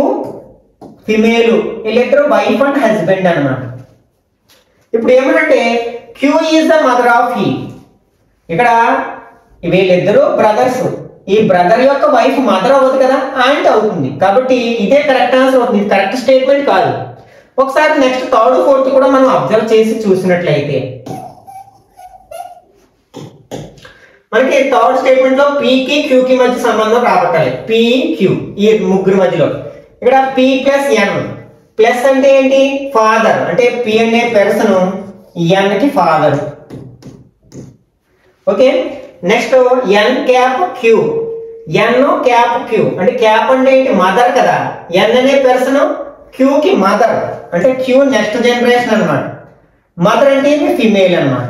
ఫిమేల్. వీళ్ళిద్దరు వైఫ్ అండ్ హస్బెండ్ అన్నమాట. ఇప్పుడు ఏమంటే Q is the mother of E. ఇక్కడ వీళ్ళిద్దరు బ్రదర్స్. ఈ బ్రదర్ యొక్క వైఫ్ మదర్ అవ్వదు కదా, ఆంట్ అవుతుంది. కాబట్టి ఇదే కరెక్ట్ ఆన్సర్ అవుతుంది. ఇది కరెక్ట్ స్టేట్మెంట్ కాదు. ఒకసారి నెక్స్ట్ థర్డ్ ఫోర్త్ కూడా మనం అబ్జర్వ్ చేసి చూసినట్లయితే మనకి థర్డ్ స్టేట్మెంట్ లో పీకి క్యూకి మధ్య సంబంధం రాబట్టాలి. పి క్యూ ఈ ముగ్గురు మధ్యలో. ఇక్కడ పి ప్లస్ ఎన్. ప్లస్ అంటే ఏంటి? ఫాదర్. అంటే పి అనే పర్సన్ ఎన్ కి ఫాదర్. ఓకే, నెక్స్ట్ ఎన్ క్యాప్ క్యూ. ఎన్ క్యాప్ క్యూ అంటే క్యాప్ అంటే ఏంటి? మదర్ కదా. ఎన్ అనే పర్సన్ క్యూ కి మదర్, అంటే క్యూ నెక్స్ట్ జనరేషన్ అన్నమాట. మదర్ అంటే ఏంటి? ఫిమేల్ అన్నమాట.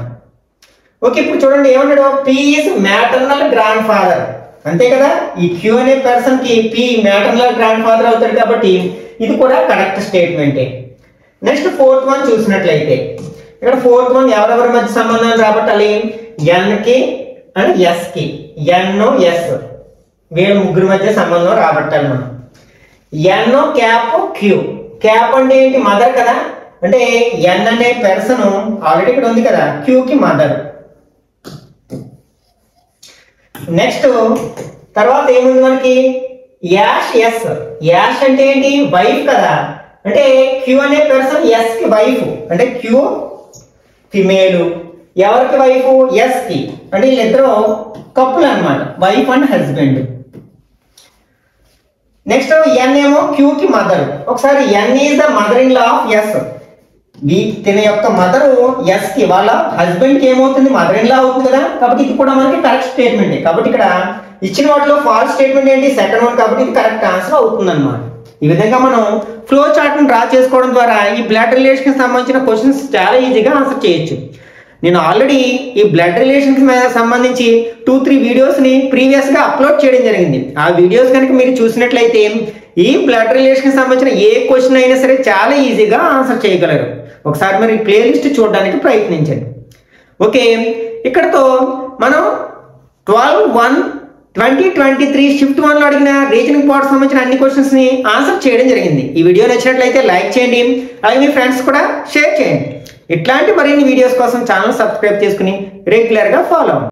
ఓకే, ఇప్పుడు చూడండి ఏమన్నాడు? P is maternal grand father. అంతే కదా, ఈ క్యూ అనే పర్సన్ కి పి మ్యాటర్నల్ గ్రాండ్ ఫాదర్ అవుతాడు. కాబట్టి ఇది కూడా కరెక్ట్ స్టేట్మెంటే. నెక్స్ట్ ఫోర్త్ వన్ చూసినట్లయితే ఇక్కడ ఫోర్త్ వన్ ఎవరెవరి మధ్య సంబంధం రాబట్టాలి? ఎన్ కి అండ్ ఎస్ కి. ఎన్ ఎస్ వీళ్ళ ముగ్గురు మధ్య సంబంధం రాబట్టాలి మనం. ఎన్ క్యాప్ క్యూ. క్యాప్ అంటే ఏంటి? మదర్ కదా. అంటే ఎన్ అనే పర్సన్ ఆల్రెడీ ఇక్కడ ఉంది కదా, క్యూ కి మదర్. నెక్స్ట్ తర్వాత ఏముంది మనకి? Ash yes. యాష్ అంటే ఏంటి? వైఫ్ కదా. అంటే క్యూ అనే పర్సన్ ఎస్ కి వైఫ్, అంటే క్యూ ఫిమేల్. ఎవరికి వైఫ్? ఎస్ కి. అంటే వీళ్ళిద్దరూ కపుల్ అన్నమాట, wife and husband. Next N ఏమో క్యూ కి మదర్. ఒకసారి N is the mother in law of S. తిన యొక్క మదర్ ఎస్ కి, వాళ్ళ హస్బెండ్ కి ఏమవుతుంది? మదర్ ఇన్ లా అవుతుంది కదా. కాబట్టి ఇది కూడా మనకి కరెక్ట్ స్టేట్మెంట్. కాబట్టి ఇక్కడ ఇచ్చిన వాటిలో ఫాల్స్ స్టేట్మెంట్ ఏంటి? Second one. కాబట్టి ఇది కరెక్ట్ ఆన్సర్ అవుతుంది అన్నమాట. ఈ విధంగా మనం ఫ్లో చార్ట్ ని డ్రా చేసుకోవడం ద్వారా ఈ బ్లడ్ రిలేషన్ కి సంబంధించిన క్వశ్చన్స్ చాలా ఈజీగా ఆన్సర్ చేయొచ్చు. నేను ఆల్రెడీ ఈ బ్లడ్ రిలేషన్స్ మీద సంబంధించి 2-3 వీడియోస్ ని ప్రీవియస్ గా అప్లోడ్ చేయడం జరిగింది. ఆ వీడియోస్ కనుక మీరు చూసినట్లయితే ఈ బ్లడ్ రిలేషన్ కి సంబంధించిన ఏ క్వశ్చన్ అయినా సరే చాలా ఈజీగా ఆన్సర్ చేయగలరు. ఒకసారి మరి ప్లేలిస్ట్ చూడడానికి ప్రయత్నించండి. ఓకే, ఇక్కడతో మనం 12/1/2023 షిఫ్ట్ 1 లో అడిగిన రీజనింగ్ పార్ట్ సంబంధించిన అన్ని క్వశ్చన్స్ ని ఆన్సర్ చేయడం జరిగింది. ఈ వీడియో నచ్చినట్లయితే లైక్ చేయండి, అలాగే మీ ఫ్రెండ్స్ కూడా షేర్ చేయండి. ఇట్లాంటి మరిన్ని వీడియోస్ కోసం ఛానల్ సబ్స్క్రైబ్ చేసుకుని రెగ్యులర్ గా ఫాలో అవ్వండి.